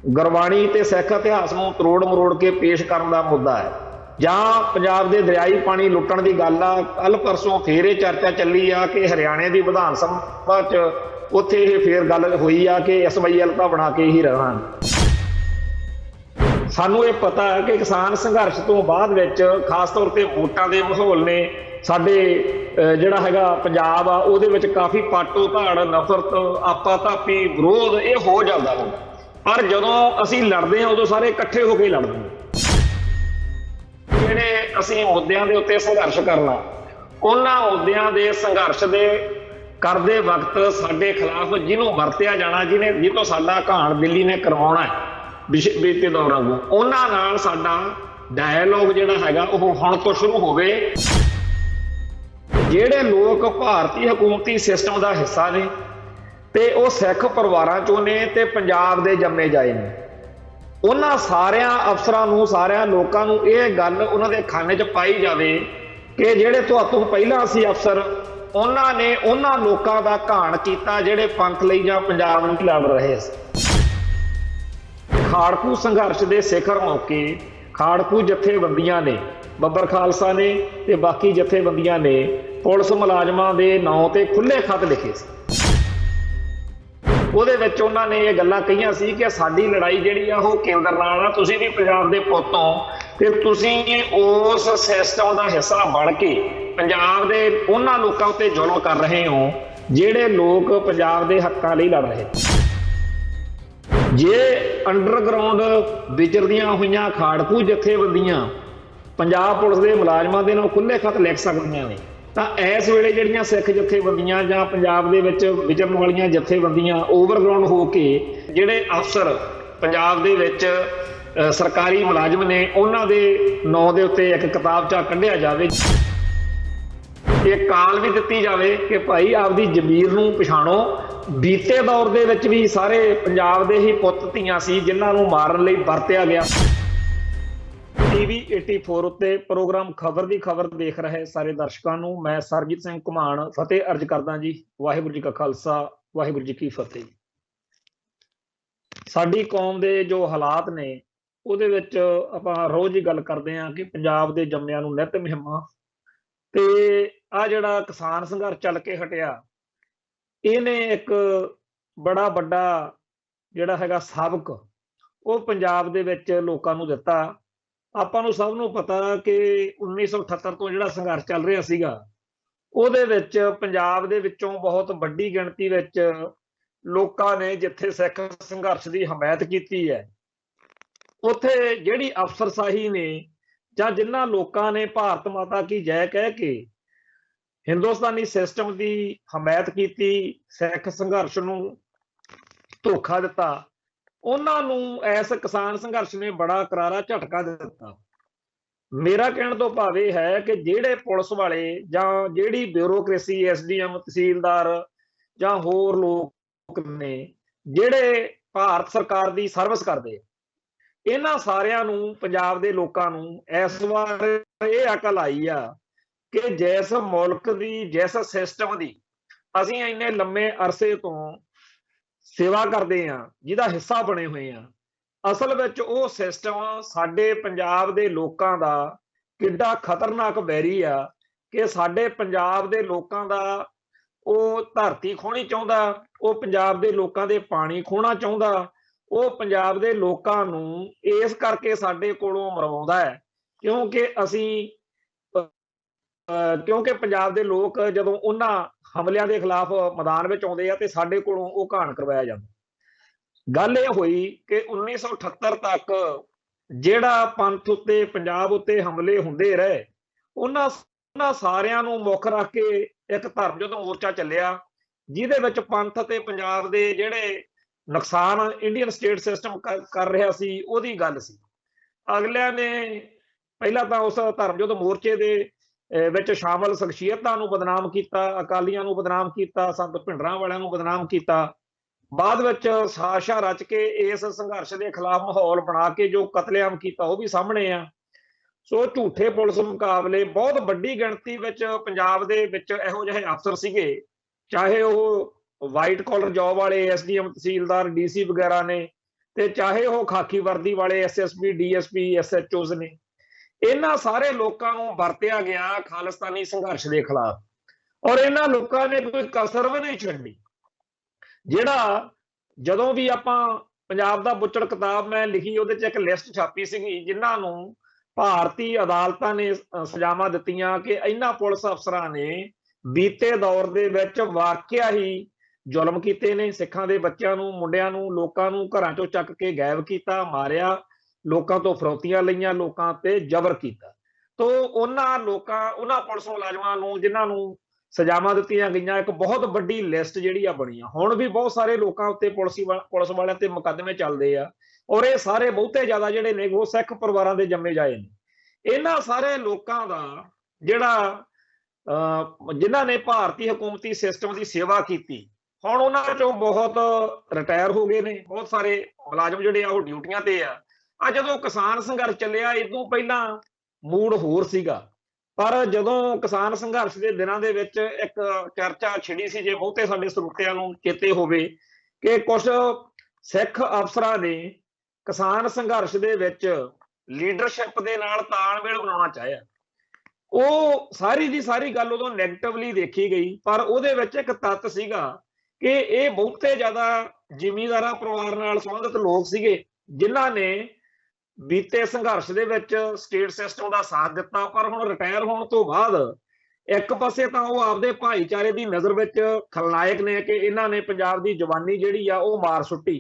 ਗੁਰਬਾਣੀ ਤੇ ਸਿੱਖ ਇਤਿਹਾਸ ਨੂੰ ਤਰੋੜ ਮਰੋੜ ਕੇ ਪੇਸ਼ ਕਰਨ ਦਾ ਮੁੱਦਾ ਹੈ, ਜਾਂ ਪੰਜਾਬ ਦੇ ਦਰਿਆਈ ਪਾਣੀ ਲੁੱਟਣ ਦੀ ਗੱਲ ਆ। ਕੱਲ ਪਰਸੋਂ ਫੇਰ ਇਹ ਚਰਚਾ ਚੱਲੀ ਆ ਕਿ ਹਰਿਆਣੇ ਦੀ ਵਿਧਾਨ ਸਭਾ 'ਚ ਉੱਥੇ ਇਹ ਫੇਰ ਗੱਲ ਹੋਈ ਆ ਕਿ SYL ਤਾਂ ਬਣਾ ਕੇ ਹੀ ਰਹਿਣਾ। ਸਾਨੂੰ ਇਹ ਪਤਾ ਹੈ ਕਿ ਕਿਸਾਨ ਸੰਘਰਸ਼ ਤੋਂ ਬਾਅਦ ਵਿੱਚ ਖਾਸ ਤੌਰ ਤੇ ਵੋਟਾਂ ਦੇ ਮਾਹੌਲ ਨੇ ਸਾਡੇ ਜਿਹੜਾ ਹੈਗਾ ਪੰਜਾਬ ਆ ਉਹਦੇ ਵਿੱਚ ਕਾਫੀ ਪਾਟੋ ਧਾੜ, ਨਫ਼ਰਤ, ਆਪਾ ਧਾਪੀ, ਵਿਰੋਧ ਇਹ ਹੋ ਜਾਂਦਾ ਹੁੰਦਾ। ਪਰ ਜਦੋਂ ਅਸੀਂ ਲੜਦੇ ਹਾਂ ਉਦੋਂ ਸਾਰੇ ਇਕੱਠੇ ਹੋ ਕੇ ਲੜਦੇ ਹਾਂ। ਜਿਹੜੇ ਅਸੀਂ ਮੁੱਦਿਆਂ ਦੇ ਉੱਤੇ ਸੰਘਰਸ਼ ਕਰਨਾ, ਉਹਨਾਂ ਮੁੱਦਿਆਂ ਦੇ ਸੰਘਰਸ਼ ਦੇ ਕਰਦੇ ਵਕਤ ਸਾਡੇ ਖਿਲਾਫ ਜਿਹਨੂੰ ਵਰਤਿਆ ਜਾਣਾ, ਜਿਹਤੋਂ ਸਾਡਾ ਘਾਣ ਦਿੱਲੀ ਨੇ ਕਰਵਾਉਣਾ ਹੈ ਬੀਤੇ ਦੌਰਾਂ ਨੂੰ, ਉਹਨਾਂ ਨਾਲ ਸਾਡਾ ਡਾਇਲੋਗ ਜਿਹੜਾ ਹੈਗਾ ਉਹ ਹੁਣ ਤੋਂ ਸ਼ੁਰੂ ਹੋਵੇ। ਜਿਹੜੇ ਲੋਕ ਭਾਰਤੀ ਹਕੂਮਤੀ ਸਿਸਟਮ ਦਾ ਹਿੱਸਾ ਨੇ ਤੇ ਉਹ ਸਿੱਖ ਪਰਿਵਾਰਾਂ ਚੋਂ ਨੇ ਤੇ ਪੰਜਾਬ ਦੇ ਜੰਮੇ ਜਾਏ ਨੇ, ਉਹਨਾਂ ਸਾਰਿਆਂ ਅਫਸਰਾਂ ਨੂੰ, ਸਾਰਿਆਂ ਲੋਕਾਂ ਨੂੰ ਇਹ ਗੱਲ ਉਹਨਾਂ ਦੇ ਖਾਨੇ 'ਚ ਪਾਈ ਜਾਵੇ ਕਿ ਜਿਹੜੇ ਤੁਹਾਤੋਂ ਪਹਿਲਾਂ ਸੀ ਅਫਸਰ, ਉਹਨਾਂ ਨੇ ਉਹਨਾਂ ਲੋਕਾਂ ਦਾ ਘਾਣ ਕੀਤਾ ਜਿਹੜੇ ਪੰਥ ਲਈ ਜਾਂ ਪੰਜਾਬ ਨੂੰ ਲੜ ਰਹੇ ਸੀ। ਖਾੜਕੂ ਸੰਘਰਸ਼ ਦੇ ਸਿਖਰ ਮੌਕੇ ਖਾੜਕੂ ਜਥੇਬੰਦੀਆਂ ਨੇ, ਬੱਬਰ ਖਾਲਸਾ ਨੇ ਤੇ ਬਾਕੀ ਜਥੇਬੰਦੀਆਂ ਨੇ ਪੁਲਿਸ ਮੁਲਾਜ਼ਮਾਂ ਦੇ ਨਾਂ ਤੇ ਖੁੱਲੇ ਖੱਤ ਲਿਖੇ ਸੀ। ਉਹਦੇ ਵਿੱਚ ਉਹਨਾਂ ਨੇ ਇਹ ਗੱਲਾਂ ਕਹੀਆਂ ਸੀ ਕਿ ਸਾਡੀ ਲੜਾਈ ਜਿਹੜੀ ਆ ਉਹ ਕੇਂਦਰ ਨਾਲ ਆ, ਤੁਸੀਂ ਵੀ ਪੰਜਾਬ ਦੇ ਪੁੱਤ ਹੋ ਤੇ ਤੁਸੀਂ ਉਸ ਸਿਸਟਮ ਦਾ ਹਿੱਸਾ ਬਣ ਕੇ ਪੰਜਾਬ ਦੇ ਉਹਨਾਂ ਲੋਕਾਂ ਉੱਤੇ ਜ਼ੁਲਮ ਕਰ ਰਹੇ ਹੋ ਜਿਹੜੇ ਲੋਕ ਪੰਜਾਬ ਦੇ ਹੱਕਾਂ ਲਈ ਲੜ ਰਹੇ। ਜੇ ਅੰਡਰਗਰਾਉਂਡ ਵਿਚਰਦੀਆਂ ਹੋਈਆਂ ਖਾੜਕੂ ਜਥੇਬੰਦੀਆਂ ਪੰਜਾਬ ਪੁਲਿਸ ਦੇ ਮੁਲਾਜ਼ਮਾਂ ਦੇ ਨਾਲ ਖੁੱਲੇ ਖੱਤ ਲਿਖ ਸਕਦੀਆਂ ਨੇ, ਤਾਂ ਇਸ ਵੇਲੇ ਜਿਹੜੀਆਂ ਸਿੱਖ ਜਥੇਬੰਦੀਆਂ ਜਾਂ ਪੰਜਾਬ ਦੇ ਵਿੱਚ ਵਿਚਰਨ ਵਾਲੀਆਂ ਜਥੇਬੰਦੀਆਂ ਓਵਰਗਰਾਉਂਡ ਹੋ ਕੇ ਜਿਹੜੇ ਅਫਸਰ ਪੰਜਾਬ ਦੇ ਵਿੱਚ ਸਰਕਾਰੀ ਮੁਲਾਜ਼ਮ ਨੇ, ਉਹਨਾਂ ਦੇ ਨਾਂ ਦੇ ਉੱਤੇ ਇੱਕ ਕਿਤਾਬਚਾ ਕੱਢਿਆ ਜਾਵੇ, ਇਹ ਕਾਲ ਵੀ ਦਿੱਤੀ ਜਾਵੇ ਕਿ ਭਾਈ ਆਪਦੀ ਜ਼ਮੀਰ ਨੂੰ ਪਛਾਣੋ। ਬੀਤੇ ਦੌਰ ਦੇ ਵਿੱਚ ਵੀ ਸਾਰੇ ਪੰਜਾਬ ਦੇ ਹੀ ਪੁੱਤ ਧੀਆਂ ਸੀ ਜਿਨ੍ਹਾਂ ਨੂੰ ਮਾਰਨ ਲਈ ਵਰਤਿਆ ਗਿਆ। TV 84 ਉੱਤੇ ਪ੍ਰੋਗਰਾਮ ਖਬਰ ਦੀ ਖਬਰ ਦੇਖ ਰਹੇ ਸਾਰੇ ਦਰਸ਼ਕਾਂ ਨੂੰ ਮੈਂ ਸਰਬਜੀਤ ਸਿੰਘ ਘੁਮਾਣ ਫਤਿਹ ਅਰਜ ਕਰਦਾ ਜੀ। ਵਾਹਿਗੁਰੂ ਜੀ ਕਾ ਖਾਲਸਾ, ਵਾਹਿਗੁਰੂ ਜੀ ਕੀ ਫਤਿਹ। ਸਾਡੀ ਕੌਮ ਦੇ ਜੋ ਹਾਲਾਤ ਨੇ ਉਹਦੇ ਵਿੱਚ ਆਪਾਂ ਰੋਜ਼ ਹੀ ਗੱਲ ਕਰਦੇ ਹਾਂ ਕਿ ਪੰਜਾਬ ਦੇ ਜੰਮਿਆਂ ਨੂੰ ਨਿੱਤ ਮੁਹਿੰਮਾਂ ਤੇ ਆ ਜਿਹੜਾ ਕਿਸਾਨ ਸੰਘਰਸ਼ ਚੱਲ ਕੇ ਹਟਿਆ, ਇਹਨੇ ਇੱਕ ਬੜਾ ਵੱਡਾ ਜਿਹੜਾ ਹੈਗਾ ਸਬਕ ਉਹ ਪੰਜਾਬ ਦੇ ਵਿੱਚ ਲੋਕਾਂ ਨੂੰ ਦਿੱਤਾ। ਆਪਾਂ ਨੂੰ ਸਭ ਨੂੰ ਪਤਾ ਕਿ 1978 ਤੋਂ ਜਿਹੜਾ ਸੰਘਰਸ਼ ਚੱਲ ਰਿਹਾ ਸੀਗਾ ਉਹਦੇ ਵਿੱਚ ਪੰਜਾਬ ਦੇ ਵਿੱਚੋਂ ਬਹੁਤ ਵੱਡੀ ਗਿਣਤੀ ਵਿੱਚ ਲੋਕਾਂ ਨੇ ਜਿੱਥੇ ਸਿੱਖ ਸੰਘਰਸ਼ ਦੀ ਹਮਾਇਤ ਕੀਤੀ ਹੈ, ਉੱਥੇ ਜਿਹੜੀ ਅਫਸਰਸ਼ਾਹੀ ਨੇ ਜਾਂ ਜਿਨ੍ਹਾਂ ਲੋਕਾਂ ਨੇ ਭਾਰਤ ਮਾਤਾ ਕੀ ਜੈ ਕਹਿ ਕੇ ਹਿੰਦੁਸਤਾਨੀ ਸਿਸਟਮ ਦੀ ਹਮਾਇਤ ਕੀਤੀ, ਸਿੱਖ ਸੰਘਰਸ਼ ਨੂੰ ਧੋਖਾ ਦਿੱਤਾ, ਉਹਨਾਂ ਨੂੰ ਇਸ ਕਿਸਾਨ ਸੰਘਰਸ਼ ਨੇ ਬੜਾ ਕਰਾਰਾ ਝਟਕਾ ਦਿੱਤਾ। ਮੇਰਾ ਕਹਿਣ ਤੋਂ ਭਾਵ ਇਹ ਹੈ ਕਿ ਜਿਹੜੇ ਪੁਲਿਸ ਵਾਲੇ ਜਾਂ ਜਿਹੜੀ ਬਿਊਰੋਕ੍ਰੇਸੀ, SDM, ਤਹਿਸੀਲਦਾਰ ਜਾਂ ਹੋਰ ਲੋਕ ਨੇ ਜਿਹੜੇ ਭਾਰਤ ਸਰਕਾਰ ਦੀ ਸਰਵਿਸ ਕਰਦੇ, ਇਹਨਾਂ ਸਾਰਿਆਂ ਨੂੰ, ਪੰਜਾਬ ਦੇ ਲੋਕਾਂ ਨੂੰ ਇਸ ਵਾਰ ਇਹ ਅਕਲ ਆਈ ਆ ਕਿ ਜਿਸ ਮੁਲਕ ਦੀ, ਜਿਸ ਸਿਸਟਮ ਦੀ ਅਸੀਂ ਇੰਨੇ ਲੰਮੇ ਅਰਸੇ ਤੋਂ ਸੇਵਾ ਕਰਦੇ ਹਾਂ, ਜਿਹਦਾ ਹਿੱਸਾ ਬਣੇ ਹੋਏ ਆ, ਅਸਲ ਵਿੱਚ ਉਹ ਸਿਸਟਮ ਸਾਡੇ ਪੰਜਾਬ ਦੇ ਲੋਕਾਂ ਦਾ ਕਿੱਡਾ ਖਤਰਨਾਕ ਵੈਰੀ ਆ ਕਿ ਸਾਡੇ ਪੰਜਾਬ ਦੇ ਲੋਕਾਂ ਦਾ ਉਹ ਧਰਤੀ ਖੋਹਣੀ ਚਾਹੁੰਦਾ, ਉਹ ਪੰਜਾਬ ਦੇ ਲੋਕਾਂ ਦੇ ਪਾਣੀ ਖੋਹਣਾ ਚਾਹੁੰਦਾ, ਉਹ ਪੰਜਾਬ ਦੇ ਲੋਕਾਂ ਨੂੰ ਇਸ ਕਰਕੇ ਸਾਡੇ ਕੋਲੋਂ ਮਰਵਾਉਂਦਾ ਹੈ ਕਿਉਂਕਿ ਪੰਜਾਬ ਦੇ ਲੋਕ ਜਦੋਂ ਉਹਨਾਂ ਹਮਲਿਆਂ ਦੇ ਖਿਲਾਫ ਮੈਦਾਨ ਵਿੱਚ ਆਉਂਦੇ ਆ ਤੇ ਸਾਡੇ ਕੋਲੋਂ ਉਹ ਘਾਣ ਕਰਵਾਇਆ ਜਾਂਦਾ। ਗੱਲ ਇਹ ਹੋਈ ਕਿ 1978 ਤੱਕ ਜਿਹੜਾ ਪੰਥ ਉੱਤੇ, ਪੰਜਾਬ ਉੱਤੇ ਹਮਲੇ ਹੁੰਦੇ ਰਹੇ, ਉਹਨਾਂ ਸਾਰਿਆਂ ਨੂੰ ਮੁੱਖ ਰੱਖ ਕੇ ਇੱਕ ਧਰਮ ਯੁੱਧ ਮੋਰਚਾ ਚੱਲਿਆ, ਜਿਹਦੇ ਵਿੱਚ ਪੰਥ ਅਤੇ ਪੰਜਾਬ ਦੇ ਜਿਹੜੇ ਨੁਕਸਾਨ ਇੰਡੀਅਨ ਸਟੇਟ ਸਿਸਟਮ ਕਰ ਰਿਹਾ ਸੀ ਉਹਦੀ ਗੱਲ ਸੀ। ਅਗਲਿਆਂ ਨੇ ਪਹਿਲਾਂ ਤਾਂ ਉਸ ਧਰਮ ਯੁੱਧ ਮੋਰਚੇ ਦੇ ਵਿੱਚ ਸ਼ਾਮਲ ਸ਼ਖਸੀਅਤਾਂ ਨੂੰ ਬਦਨਾਮ ਕੀਤਾ, ਅਕਾਲੀਆਂ ਨੂੰ ਬਦਨਾਮ ਕੀਤਾ, ਸੰਤ ਭਿੰਡਰਾਂ ਵਾਲਿਆਂ ਨੂੰ ਬਦਨਾਮ ਕੀਤਾ। ਬਾਅਦ ਵਿੱਚ ਸਾਜ਼ਿਸ਼ਾਂ ਰਚ ਕੇ ਇਸ ਸੰਘਰਸ਼ ਦੇ ਖਿਲਾਫ ਮਾਹੌਲ ਬਣਾ ਕੇ ਜੋ ਕਤਲੇਆਮ ਕੀਤਾ ਉਹ ਵੀ ਸਾਹਮਣੇ ਆ। ਸੋ ਝੂਠੇ ਪੁਲਿਸ ਮੁਕਾਬਲੇ ਬਹੁਤ ਵੱਡੀ ਗਿਣਤੀ ਵਿੱਚ ਪੰਜਾਬ ਦੇ ਵਿੱਚ ਇਹੋ ਜਿਹੇ ਅਫਸਰ ਸੀਗੇ, ਚਾਹੇ ਉਹ ਵਾਈਟ ਕਾਲਰ ਜੌਬ ਵਾਲੇ SDM, ਤਹਿਸੀਲਦਾਰ, DC ਵਗੈਰਾ ਨੇ, ਤੇ ਚਾਹੇ ਉਹ ਖਾਕੀ ਵਰਦੀ ਵਾਲੇ ਐਸਐਸਪੀ ਡੀਐਸਪੀ ਐਸਐਚਓਜ਼ ਨੇ, ਇਹਨਾਂ ਸਾਰੇ ਲੋਕਾਂ ਨੂੰ ਵਰਤਿਆ ਗਿਆ ਖਾਲਿਸਤਾਨੀ ਸੰਘਰਸ਼ ਦੇ ਖਿਲਾਫ, ਔਰ ਇਹਨਾਂ ਲੋਕਾਂ ਨੇ ਕੋਈ ਕਸਰ ਵੀ ਨਹੀਂ ਛੱਡੀ। ਜਿਹੜਾ ਜਦੋਂ ਵੀ ਆਪਾਂ ਪੰਜਾਬ ਦਾ ਬੁੱਚੜ ਕਿਤਾਬ ਮੈਂ ਲਿਖੀ, ਉਹਦੇ 'ਚ ਇੱਕ ਲਿਸਟ ਛਾਪੀ ਸੀਗੀ ਜਿਨ੍ਹਾਂ ਨੂੰ ਭਾਰਤੀ ਅਦਾਲਤਾਂ ਨੇ ਸਜ਼ਾਵਾਂ ਦਿੱਤੀਆਂ ਕਿ ਇਹਨਾਂ ਪੁਲਿਸ ਅਫਸਰਾਂ ਨੇ ਬੀਤੇ ਦੌਰ ਦੇ ਵਿੱਚ ਵਾਕਿਆ ਹੀ ਜ਼ੁਲਮ ਕੀਤੇ ਨੇ, ਸਿੱਖਾਂ ਦੇ ਬੱਚਿਆਂ ਨੂੰ, ਮੁੰਡਿਆਂ ਨੂੰ, ਲੋਕਾਂ ਨੂੰ ਘਰਾਂ ਚੋਂ ਚੱਕ ਕੇ ਗਾਇਬ ਕੀਤਾ, ਮਾਰਿਆ, ਲੋਕਾਂ ਤੋਂ ਫਰੌਤੀਆਂ ਲਈਆਂ, ਲੋਕਾਂ ਤੇ ਜ਼ਬਰ ਕੀਤਾ। ਤੋ ਉਹਨਾਂ ਪੁਲਿਸ ਮੁਲਾਜ਼ਮਾਂ ਨੂੰ ਜਿਨ੍ਹਾਂ ਨੂੰ ਸਜ਼ਾਵਾਂ ਦਿੱਤੀਆਂ ਗਈਆਂ, ਇੱਕ ਬਹੁਤ ਵੱਡੀ ਲਿਸਟ ਜਿਹੜੀ ਆ ਬਣੀ ਆ। ਹੁਣ ਵੀ ਬਹੁਤ ਸਾਰੇ ਲੋਕਾਂ ਉੱਤੇ ਪੁਲਿਸ ਵਾਲਿਆਂ ਤੇ ਮੁਕੱਦਮੇ ਚੱਲਦੇ ਆ, ਔਰ ਇਹ ਸਾਰੇ ਬਹੁਤੇ ਜ਼ਿਆਦਾ ਜਿਹੜੇ ਨੇ ਉਹ ਸਿੱਖ ਪਰਿਵਾਰਾਂ ਦੇ ਜੰਮੇ ਜਾਏ ਨੇ। ਇਹਨਾਂ ਸਾਰੇ ਲੋਕਾਂ ਦਾ ਜਿਹੜਾ ਜਿਨ੍ਹਾਂ ਨੇ ਭਾਰਤੀ ਹਕੂਮਤੀ ਸਿਸਟਮ ਦੀ ਸੇਵਾ ਕੀਤੀ, ਹੁਣ ਉਹਨਾਂ ਚੋਂ ਬਹੁਤ ਰਿਟਾਇਰ ਹੋ ਗਏ ਨੇ, ਬਹੁਤ ਸਾਰੇ ਮੁਲਾਜ਼ਮ ਜਿਹੜੇ ਆ ਉਹ ਡਿਊਟੀਆਂ ਤੇ ਆ। ਜਦੋਂ ਕਿਸਾਨ ਸੰਘਰਸ਼ ਚੱਲਿਆ, ਇਦੋਂ ਪਹਿਲਾਂ ਮੂਡ ਹੋਰ ਸੀਗਾ, ਪਰ ਜਦੋਂ ਕਿਸਾਨ ਸੰਘਰਸ਼ ਦੇ ਦਿਨਾਂ ਦੇ ਵਿੱਚ ਇੱਕ ਚਰਚਾ ਛਿੜੀ ਸੀ, ਜੇ ਬਹੁਤੇ ਸਾਡੇ ਸਰੋਤਿਆਂ ਨੂੰ ਚੇਤੇ ਹੋਵੇ, ਕਿ ਕੁਝ ਸਿੱਖ ਅਫਸਰਾਂ ਨੇ ਕਿਸਾਨ ਸੰਘਰਸ਼ ਦੇ ਵਿੱਚ ਲੀਡਰਸ਼ਿਪ ਦੇ ਨਾਲ ਤਾਲਮੇਲ ਬਣਾਉਣਾ ਚਾਹਿਆ। ਉਹ ਸਾਰੀ ਦੀ ਸਾਰੀ ਗੱਲ ਉਦੋਂ ਨੈਗੇਟਿਵਲੀ ਦੇਖੀ ਗਈ, ਪਰ ਉਹਦੇ ਵਿੱਚ ਇੱਕ ਤੱਤ ਸੀਗਾ ਕਿ ਇਹ ਬਹੁਤੇ ਜ਼ਿਆਦਾ ਜ਼ਿਮੀਂਦਾਰਾਂ ਪਰਿਵਾਰ ਨਾਲ ਸੰਬੰਧਿਤ ਲੋਕ ਸੀਗੇ ਜਿਨ੍ਹਾਂ ਨੇ ਬੀਤੇ ਸੰਘਰਸ਼ ਦੇ ਵਿੱਚ ਸਟੇਟ ਸਿਸਟਮ ਦਾ ਸਾਥ ਦਿੱਤਾ। ਪਰ ਹੁਣ ਰਿਟਾਇਰ ਹੋਣ ਤੋਂ ਬਾਅਦ ਇੱਕ ਪਾਸੇ ਤਾਂ ਉਹ ਆਪਦੇ ਭਾਈਚਾਰੇ ਦੀ ਨਜ਼ਰ ਵਿੱਚ ਖਲਨਾਇਕ ਨੇ ਕਿ ਇਹਨਾਂ ਨੇ ਪੰਜਾਬ ਦੀ ਜਵਾਨੀ ਜਿਹੜੀ ਆ ਉਹ ਮਾਰ ਸੁੱਟੀ,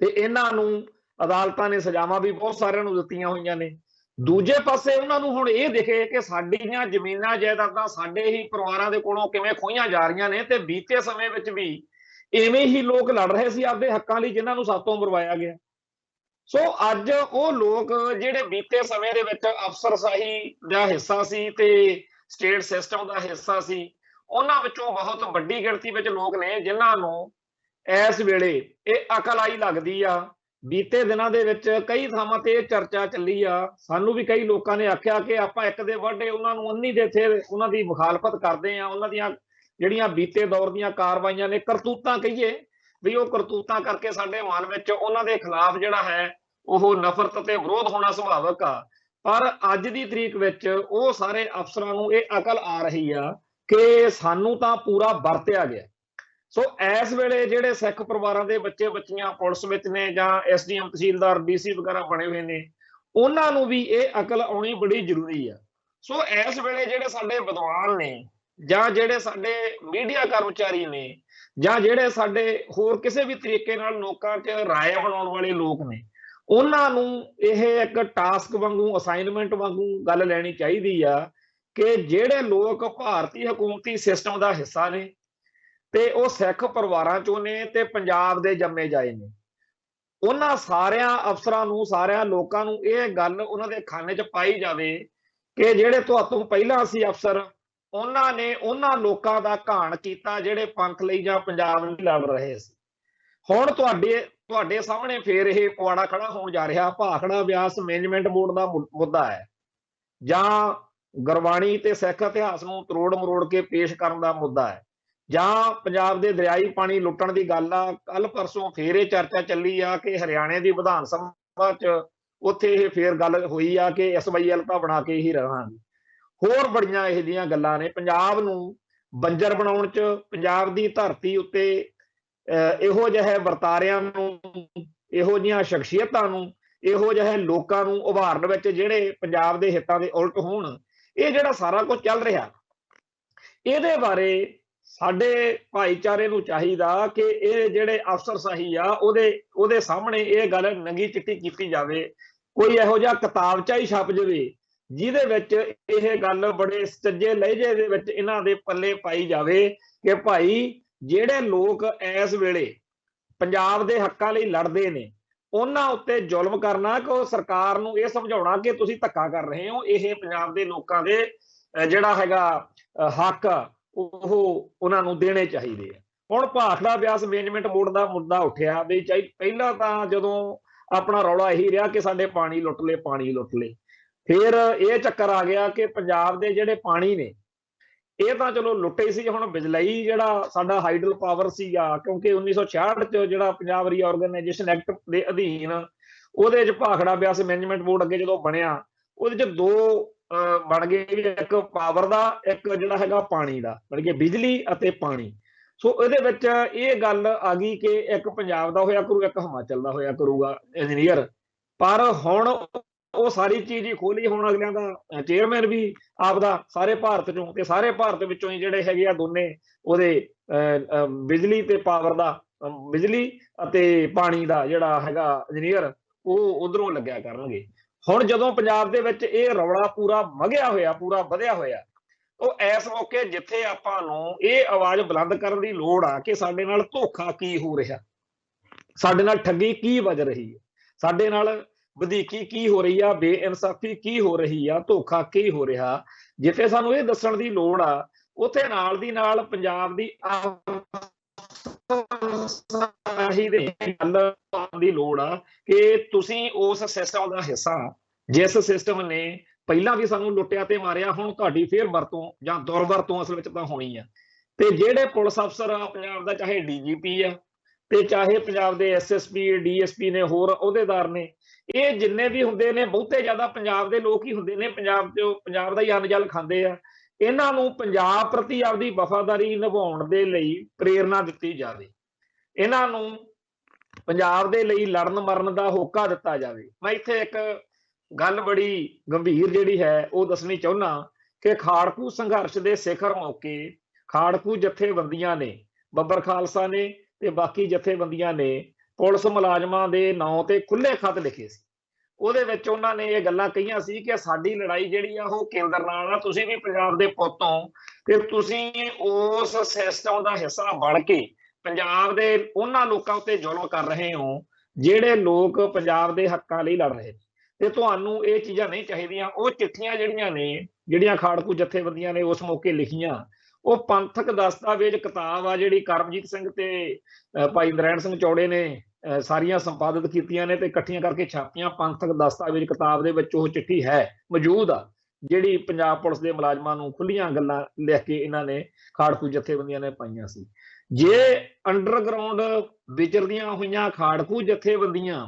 ਤੇ ਇਹਨਾਂ ਨੂੰ ਅਦਾਲਤਾਂ ਨੇ ਸਜ਼ਾਵਾਂ ਵੀ ਬਹੁਤ ਸਾਰਿਆਂ ਨੂੰ ਦਿੱਤੀਆਂ ਹੋਈਆਂ ਨੇ। ਦੂਜੇ ਪਾਸੇ ਉਹਨਾਂ ਨੂੰ ਹੁਣ ਇਹ ਦਿਖੇ ਕਿ ਸਾਡੀਆਂ ਜ਼ਮੀਨਾਂ ਜਾਇਦਾਦਾਂ ਸਾਡੇ ਹੀ ਪਰਿਵਾਰਾਂ ਦੇ ਕੋਲੋਂ ਕਿਵੇਂ ਖੋਹੀਆਂ ਜਾ ਰਹੀਆਂ ਨੇ, ਤੇ ਬੀਤੇ ਸਮੇਂ ਵਿੱਚ ਵੀ ਇਵੇਂ ਹੀ ਲੋਕ ਲੜ ਰਹੇ ਸੀ ਆਪਦੇ ਹੱਕਾਂ ਲਈ ਜਿਨ੍ਹਾਂ ਨੂੰ ਸਾਤੋਂ ਮਰਵਾਇਆ ਗਿਆ। ਸੋ ਅੱਜ ਉਹ ਲੋਕ ਜਿਹੜੇ ਬੀਤੇ ਸਮੇਂ ਦੇ ਵਿੱਚ ਅਫਸਰਸ਼ਾਹੀ ਦਾ ਹਿੱਸਾ ਸੀ ਤੇ ਸਟੇਟ ਸਿਸਟਮ ਦਾ ਹਿੱਸਾ ਸੀ, ਉਹਨਾਂ ਵਿੱਚੋਂ ਬਹੁਤ ਵੱਡੀ ਗਿਣਤੀ ਵਿੱਚ ਲੋਕ ਨੇ ਜਿਨ੍ਹਾਂ ਨੂੰ ਇਸ ਵੇਲੇ ਇਹ ਅਕਲ ਆਈ ਲੱਗਦੀ ਆ। ਬੀਤੇ ਦਿਨਾਂ ਦੇ ਵਿੱਚ ਕਈ ਥਾਵਾਂ ਤੇ ਇਹ ਚਰਚਾ ਚੱਲੀ ਆ, ਸਾਨੂੰ ਵੀ ਕਈ ਲੋਕਾਂ ਨੇ ਆਖਿਆ ਕਿ ਆਪਾਂ ਇੱਕ ਦੇ ਵੱਡੇ ਉਹਨਾਂ ਨੂੰ ਅੰਨੀ ਦੇ ਥੇ ਉਹਨਾਂ ਦੀ ਮੁਖਾਲਫਤ ਕਰਦੇ ਆ, ਉਹਨਾਂ ਦੀਆਂ ਜਿਹੜੀਆਂ ਬੀਤੇ ਦੌਰ ਦੀਆਂ ਕਾਰਵਾਈਆਂ ਨੇ, ਕਰਤੂਤਾਂ ਕਹੀਏ ਵੀ, ਉਹ ਕਰਤੂਤਾਂ ਕਰਕੇ ਸਾਡੇ ਮਨ ਵਿੱਚ ਉਹਨਾਂ ਦੇ ਖਿਲਾਫ ਜਿਹੜਾ ਹੈ ਉਹ ਨਫ਼ਰਤ ਤੇ ਵਿਰੋਧ ਹੋਣਾ ਸੁਭਾਵਿਕ ਆ। ਪਰ ਅੱਜ ਦੀ ਤਰੀਕ ਵਿੱਚ ਉਹ ਸਾਰੇ ਅਫਸਰਾਂ ਨੂੰ ਇਹ ਅਕਲ ਆ ਰਹੀ ਆ ਕਿ ਸਾਨੂੰ ਤਾਂ ਪੂਰਾ ਵਰਤਿਆ ਗਿਆ। ਸੋ ਇਸ ਵੇਲੇ ਜਿਹੜੇ ਸਿੱਖ ਪਰਿਵਾਰਾਂ ਦੇ ਬੱਚੇ ਬੱਚੀਆਂ ਪੁਲਿਸ ਵਿੱਚ ਨੇ ਜਾਂ ਐਸਡੀਐਮ ਤਹਿਸੀਲਦਾਰ ਡੀਸੀ ਵਗੈਰਾ ਬਣੇ ਹੋਏ ਨੇ, ਉਹਨਾਂ ਨੂੰ ਵੀ ਇਹ ਅਕਲ ਆਉਣੀ ਬੜੀ ਜ਼ਰੂਰੀ ਆ। ਸੋ ਇਸ ਵੇਲੇ ਜਿਹੜੇ ਸਾਡੇ ਵਿਦਵਾਨ ਨੇ ਜਾਂ ਜਿਹੜੇ ਸਾਡੇ ਮੀਡੀਆ ਕਰਮਚਾਰੀ ਨੇ ਜਾਂ ਜਿਹੜੇ ਸਾਡੇ ਹੋਰ ਕਿਸੇ ਵੀ ਤਰੀਕੇ ਨਾਲ ਲੋਕਾਂ 'ਚ ਰਾਏ ਬਣਾਉਣ ਵਾਲੇ ਲੋਕ ਨੇ, ਉਹਨਾਂ ਨੂੰ ਇਹ ਇੱਕ ਟਾਸਕ ਵਾਂਗੂ, ਅਸਾਈਨਮੈਂਟ ਵਾਂਗੂ ਗੱਲ ਲੈਣੀ ਚਾਹੀਦੀ ਆ ਕਿ ਜਿਹੜੇ ਲੋਕ ਭਾਰਤੀ ਹਕੂਮਤੀ ਸਿਸਟਮ ਦਾ ਹਿੱਸਾ ਨੇ ਤੇ ਉਹ ਸਿੱਖ ਪਰਿਵਾਰਾਂ ਚੋਂ ਨੇ ਤੇ ਪੰਜਾਬ ਦੇ ਜੰਮੇ ਜਾਏ ਨੇ, ਉਹਨਾਂ ਸਾਰਿਆਂ ਅਫਸਰਾਂ ਨੂੰ, ਸਾਰਿਆਂ ਲੋਕਾਂ ਨੂੰ ਇਹ ਗੱਲ ਉਹਨਾਂ ਦੇ ਖਾਨੇ 'ਚ ਪਾਈ ਜਾਵੇ ਕਿ ਜਿਹੜੇ ਤੁਹਾਤੋਂ ਪਹਿਲਾਂ ਸੀ ਅਫਸਰ, ਉਹਨਾਂ ਨੇ ਉਹਨਾਂ ਲੋਕਾਂ ਦਾ ਘਾਣ ਕੀਤਾ ਜਿਹੜੇ ਪੰਥ ਲਈ ਜਾਂ ਪੰਜਾਬ ਲਈ ਲੜ ਰਹੇ ਸੀ। ਹੁਣ ਤੁਹਾਡੇ ਸਾਹਮਣੇ ਫੇਰ ਇਹ ਪਵਾੜਾ ਖੜਾ ਹੋਣ ਜਾ ਰਿਹਾ। ਭਾਖੜਾ ਬਿਆਸ ਮੈਨੇਜਮੈਂਟ ਬੋਰਡ ਦਾ ਮੁੱਦਾ ਹੈ, ਜਾਂ ਗੁਰਬਾਣੀ ਤੇ ਸਿੱਖ ਇਤਿਹਾਸ ਨੂੰ ਤਰੋੜ ਮਰੋੜ ਕੇ ਪੇਸ਼ ਕਰਨ ਦਾ ਮੁੱਦਾ ਹੈ, ਜਾਂ ਪੰਜਾਬ ਦੇ ਦਰਿਆਈ ਪਾਣੀ ਲੁੱਟਣ ਦੀ ਗੱਲ ਆ। ਕੱਲ ਪਰਸੋਂ ਫੇਰ ਇਹ ਚਰਚਾ ਚੱਲੀ ਆ ਕਿ ਹਰਿਆਣੇ ਦੀ ਵਿਧਾਨ ਸਭਾ 'ਚ ਉੱਥੇ ਇਹ ਫੇਰ ਗੱਲ ਹੋਈ ਆ ਕਿ SYL ਤਾਂ ਬਣਾ ਕੇ ਹੀ ਰਹਾਂਗੇ। ਹੋਰ ਬੜੀਆਂ ਇਹੋ ਜਿਹੀਆਂ ਗੱਲਾਂ ਨੇ ਪੰਜਾਬ ਨੂੰ ਬੰਜਰ ਬਣਾਉਣ 'ਚ, ਪੰਜਾਬ ਦੀ ਧਰਤੀ ਉੱਤੇ ਇਹੋ ਜਿਹੇ ਵਰਤਾਰਿਆਂ ਨੂੰ, ਇਹੋ ਜਿਹੀਆਂ ਸ਼ਖਸੀਅਤਾਂ ਨੂੰ, ਇਹੋ ਜਿਹੇ ਲੋਕਾਂ ਨੂੰ ਉਭਾਰਨ ਵਿੱਚ ਜਿਹੜੇ ਪੰਜਾਬ ਦੇ ਹਿੱਤਾਂ ਦੇ ਉਲਟ ਹੋਣ। ਇਹ ਜਿਹੜਾ ਸਾਰਾ ਕੁਝ ਚੱਲ ਰਿਹਾ, ਇਹਦੇ ਬਾਰੇ ਸਾਡੇ ਭਾਈਚਾਰੇ ਨੂੰ ਚਾਹੀਦਾ ਕਿ ਇਹ ਜਿਹੜੇ ਅਫਸਰਸ਼ਾਹੀ ਆ ਉਹਦੇ ਸਾਹਮਣੇ ਇਹ ਗੱਲ ਨੰਗੀ ਚਿੱਟੀ ਕੀਤੀ ਜਾਵੇ। ਕੋਈ ਇਹੋ ਜਿਹਾ ਕਿਤਾਬਚਾ ਹੀ ਛਪ ਜਾਵੇ ਜਿਹਦੇ ਵਿੱਚ ਇਹ ਗੱਲ ਬੜੇ ਸੱਜੇ ਲਹਿਜੇ ਦੇ ਵਿੱਚ ਇਹਨਾਂ ਦੇ ਪੱਲੇ ਪਾਈ ਜਾਵੇ ਕਿ ਭਾਈ ਜਿਹੜੇ ਲੋਕ ਇਸ ਵੇਲੇ ਪੰਜਾਬ ਦੇ ਹੱਕਾਂ ਲਈ ਲੜਦੇ ਨੇ, ਉਹਨਾਂ ਉੱਤੇ ਜ਼ੁਲਮ ਕਰਨਾ ਕਿ ਉਹ ਸਰਕਾਰ ਨੂੰ ਇਹ ਸਮਝਾਉਣਾ ਕਿ ਤੁਸੀਂ ਧੱਕਾ ਕਰ ਰਹੇ ਹੋ, ਇਹ ਪੰਜਾਬ ਦੇ ਲੋਕਾਂ ਦੇ ਜਿਹੜਾ ਹੈਗਾ ਹੱਕ ਉਹ ਉਹਨਾਂ ਨੂੰ ਦੇਣੇ ਚਾਹੀਦੇ ਆ। ਹੁਣ ਭਾਖੜਾ ਬਿਆਸ ਮੈਨੇਜਮੈਂਟ ਬੋਰਡ ਦਾ ਮੁੱਦਾ ਉੱਠਿਆ ਵੀ ਪਹਿਲਾਂ ਤਾਂ ਜਦੋਂ ਆਪਣਾ ਰੌਲਾ ਇਹੀ ਰਿਹਾ ਕਿ ਸਾਡੇ ਪਾਣੀ ਲੁੱਟ ਲਏ, ਫਿਰ ਇਹ ਚੱਕਰ ਆ ਗਿਆ ਕਿ ਪੰਜਾਬ ਦੇ ਜਿਹੜੇ ਪਾਣੀ ਨੇ ਇਹ ਤਾਂ ਚਲੋ ਲੁੱਟੇ ਸੀ। ਹੁਣ ਬਿਜਲਈ ਜਿਹੜਾ ਸਾਡਾ ਹਾਈਡਲ ਪਾਵਰ ਸੀਗਾ, ਕਿਉਂਕਿ 1966 ਚ ਜਿਹੜਾ ਪੰਜਾਬ ਰੀਆਰਗੇਨਾਈਜੇਸ਼ਨ ਐਕਟ ਦੇ ਅਧੀਨ ਉਹਦੇ ਚ ਭਾਖੜਾ ਬਿਆਸ ਮੈਨੇਜਮੈਂਟ ਬੋਰਡ ਅੱਗੇ ਜਦੋਂ ਬਣਿਆ, ਉਹਦੇ ਚ ਦੋ ਬਣ ਗਏ, ਇੱਕ ਪਾਵਰ ਦਾ, ਇੱਕ ਜਿਹੜਾ ਹੈਗਾ ਪਾਣੀ ਦਾ, ਬਣ ਗਏ ਬਿਜਲੀ ਅਤੇ ਪਾਣੀ। ਸੋ ਇਹਦੇ ਵਿੱਚ ਇਹ ਗੱਲ ਆ ਗਈ ਕਿ ਇੱਕ ਪੰਜਾਬ ਦਾ ਹੋਇਆ ਕਰੂ, ਇੱਕ ਹਿਮਾਚਲ ਦਾ ਹੋਇਆ ਕਰੂਗਾ ਇੰਜੀਨੀਅਰ। ਪਰ ਹੁਣ ਉਹ ਸਾਰੀ ਚੀਜ਼ ਹੀ ਖੋਲੀ। ਹੁਣ ਅਗਲਿਆਂ ਦਾ ਚੇਅਰਮੈਨ ਵੀ ਆਪਦਾ ਸਾਰੇ ਭਾਰਤ ਚੋਂ, ਤੇ ਸਾਰੇ ਭਾਰਤ ਵਿੱਚੋਂ ਹੀ ਜਿਹੜੇ ਹੈਗੇ ਆ ਦੋਨੇ ਉਹਦੇ ਬਿਜਲੀ ਤੇ ਪਾਵਰ ਦਾ, ਬਿਜਲੀ ਅਤੇ ਪਾਣੀ ਦਾ ਜਿਹੜਾ ਹੈਗਾ ਇੰਜੀਨੀਅਰ, ਉਹ ਉਧਰੋਂ ਲੱਗਿਆ ਕਰਨਗੇ। ਹੁਣ ਜਦੋਂ ਪੰਜਾਬ ਦੇ ਵਿੱਚ ਇਹ ਰੌਲਾ ਪੂਰਾ ਮਗਿਆ ਹੋਇਆ, ਪੂਰਾ ਵਧਿਆ ਹੋਇਆ, ਉਹ ਇਸ ਮੌਕੇ ਜਿੱਥੇ ਆਪਾਂ ਨੂੰ ਇਹ ਆਵਾਜ਼ ਬੁਲੰਦ ਕਰਨ ਦੀ ਲੋੜ ਆ ਕਿ ਸਾਡੇ ਨਾਲ ਧੋਖਾ ਕੀ ਹੋ ਰਿਹਾ, ਸਾਡੇ ਨਾਲ ਠੱਗੀ ਕੀ ਵੱਜ ਰਹੀ ਹੈ, ਸਾਡੇ ਨਾਲ ਵਧੀਕੀ ਕੀ ਹੋ ਰਹੀ ਆ, ਬੇਇਨਸਾਫੀ ਕੀ ਹੋ ਰਹੀ ਆ, ਧੋਖਾ ਕੀ ਹੋ ਰਿਹਾ, ਜਿੱਥੇ ਸਾਨੂੰ ਇਹ ਦੱਸਣ ਦੀ ਲੋੜ ਆ, ਉੱਥੇ ਨਾਲ ਦੀ ਨਾਲ ਪੰਜਾਬ ਦੀ ਗੱਲ ਦੀ ਲੋੜ ਆ ਕਿ ਤੁਸੀਂ ਉਸ ਸਿਸਟਮ ਦਾ ਹਿੱਸਾ, ਜਿਸ ਸਿਸਟਮ ਨੇ ਪਹਿਲਾਂ ਵੀ ਸਾਨੂੰ ਲੁੱਟਿਆ ਤੇ ਮਾਰਿਆ, ਹੁਣ ਤੁਹਾਡੀ ਫੇਰ ਵਰਤੋਂ ਜਾਂ ਦੁਰਵਰਤੋਂ ਅਸਲ ਵਿੱਚ ਤਾਂ ਹੋਣੀ ਆ। ਤੇ ਜਿਹੜੇ ਪੁਲਿਸ ਅਫਸਰ ਆ ਪੰਜਾਬ ਦਾ, ਚਾਹੇ ਡੀਜੀਪੀ ਆ ਤੇ ਚਾਹੇ ਪੰਜਾਬ ਦੇ ਐਸਐਸਪੀ ਡੀਐਸਪੀ ਨੇ, ਹੋਰ ਅਹੁਦੇਦਾਰ ਨੇ, ਇਹ ਜਿੰਨੇ ਵੀ ਹੁੰਦੇ ਨੇ, ਬਹੁਤੇ ਜ਼ਿਆਦਾ ਪੰਜਾਬ ਦੇ ਲੋਕ ਹੀ ਹੁੰਦੇ ਨੇ, ਪੰਜਾਬ ਦਾ ਹੀ ਅੰਨ ਜਲ ਖਾਂਦੇ ਆ। ਇਹਨਾਂ ਨੂੰ ਪੰਜਾਬ ਪ੍ਰਤੀ ਆਪਦੀ ਵਫਾਦਾਰੀ ਨਿਭਾਉਣ ਦੇ ਲਈ ਪ੍ਰੇਰਨਾ ਦਿੱਤੀ ਜਾਵੇ, ਇਹਨਾਂ ਨੂੰ ਪੰਜਾਬ ਦੇ ਲਈ ਲੜਨ ਮਰਨ ਦਾ ਹੋਕਾ ਦਿੱਤਾ ਜਾਵੇ। ਮੈਂ ਇੱਥੇ ਇੱਕ ਗੱਲ ਬੜੀ ਗੰਭੀਰ ਜਿਹੜੀ ਹੈ ਉਹ ਦੱਸਣੀ ਚਾਹੁੰਦਾ ਕਿ ਖਾੜਕੂ ਸੰਘਰਸ਼ ਦੇ ਸਿਖਰ ਮੌਕੇ ਖਾੜਕੂ ਜਥੇਬੰਦੀਆਂ ਨੇ, ਬੱਬਰ ਖਾਲਸਾ ਨੇ ਤੇ ਬਾਕੀ ਜਥੇਬੰਦੀਆਂ ਨੇ ਪੁਲਿਸ ਮੁਲਾਜ਼ਮਾਂ ਦੇ ਨਾਂ ਤੇ ਖੁੱਲੇ ਖੱਤ ਲਿਖੇ ਸੀ। ਉਹਦੇ ਵਿੱਚ ਉਹਨਾਂ ਨੇ ਇਹ ਗੱਲਾਂ ਕਹੀਆਂ ਸੀ ਕਿ ਸਾਡੀ ਲੜਾਈ ਜਿਹੜੀ ਆ ਉਹ ਕੇਂਦਰ ਨਾਲ ਆ, ਤੁਸੀਂ ਵੀ ਪੰਜਾਬ ਦੇ ਪੁੱਤ ਹੋ ਤੇ ਤੁਸੀਂ ਉਸ ਸਿਸਟਮ ਦਾ ਹਿੱਸਾ ਬਣ ਕੇ ਪੰਜਾਬ ਦੇ ਉਹਨਾਂ ਲੋਕਾਂ ਉੱਤੇ ਜ਼ੁਲਮ ਕਰ ਰਹੇ ਹੋ ਜਿਹੜੇ ਲੋਕ ਪੰਜਾਬ ਦੇ ਹੱਕਾਂ ਲਈ ਲੜ ਰਹੇ ਨੇ, ਤੇ ਤੁਹਾਨੂੰ ਇਹ ਚੀਜ਼ਾਂ ਨਹੀਂ ਚਾਹੀਦੀਆਂ। ਉਹ ਚਿੱਠੀਆਂ ਜਿਹੜੀਆਂ ਨੇ, ਜਿਹੜੀਆਂ ਖਾੜਕੂ ਜਥੇਬੰਦੀਆਂ ਨੇ ਉਸ ਮੌਕੇ ਲਿਖੀਆਂ, ਉਹ ਪੰਥਕ ਦਸਤਾਵੇਜ਼ ਕਿਤਾਬ ਆ ਜਿਹੜੀ ਕਰਮਜੀਤ ਸਿੰਘ ਤੇ ਭਾਈ ਨਰੈਣ ਸਿੰਘ ਚੌੜੇ ਨੇ ਸਾਰੀਆਂ ਸੰਪਾਦਿਤ ਕੀਤੀਆਂ ਨੇ ਤੇ ਇਕੱਠੀਆਂ ਕਰਕੇ ਛਾਪੀਆਂ। ਪੰਥਕ ਦਸਤਾਵੇਜ਼ ਕਿਤਾਬ ਦੇ ਵਿੱਚ ਉਹ ਚਿੱਠੀ ਹੈ, ਮੌਜੂਦ ਆ, ਜਿਹੜੀ ਪੰਜਾਬ ਪੁਲਿਸ ਦੇ ਮੁਲਾਜ਼ਮਾਂ ਨੂੰ ਖੁੱਲੀਆਂ ਗੱਲਾਂ ਲਿਖ ਕੇ ਇਹਨਾਂ ਨੇ ਖਾੜਕੂ ਜਥੇਬੰਦੀਆਂ ਨੇ ਪਾਈਆਂ ਸੀ। ਜੇ ਅੰਡਰਗਰਾਉਂਡ ਵਿਚਰਦੀਆਂ ਹੋਈਆਂ ਖਾੜਕੂ ਜਥੇਬੰਦੀਆਂ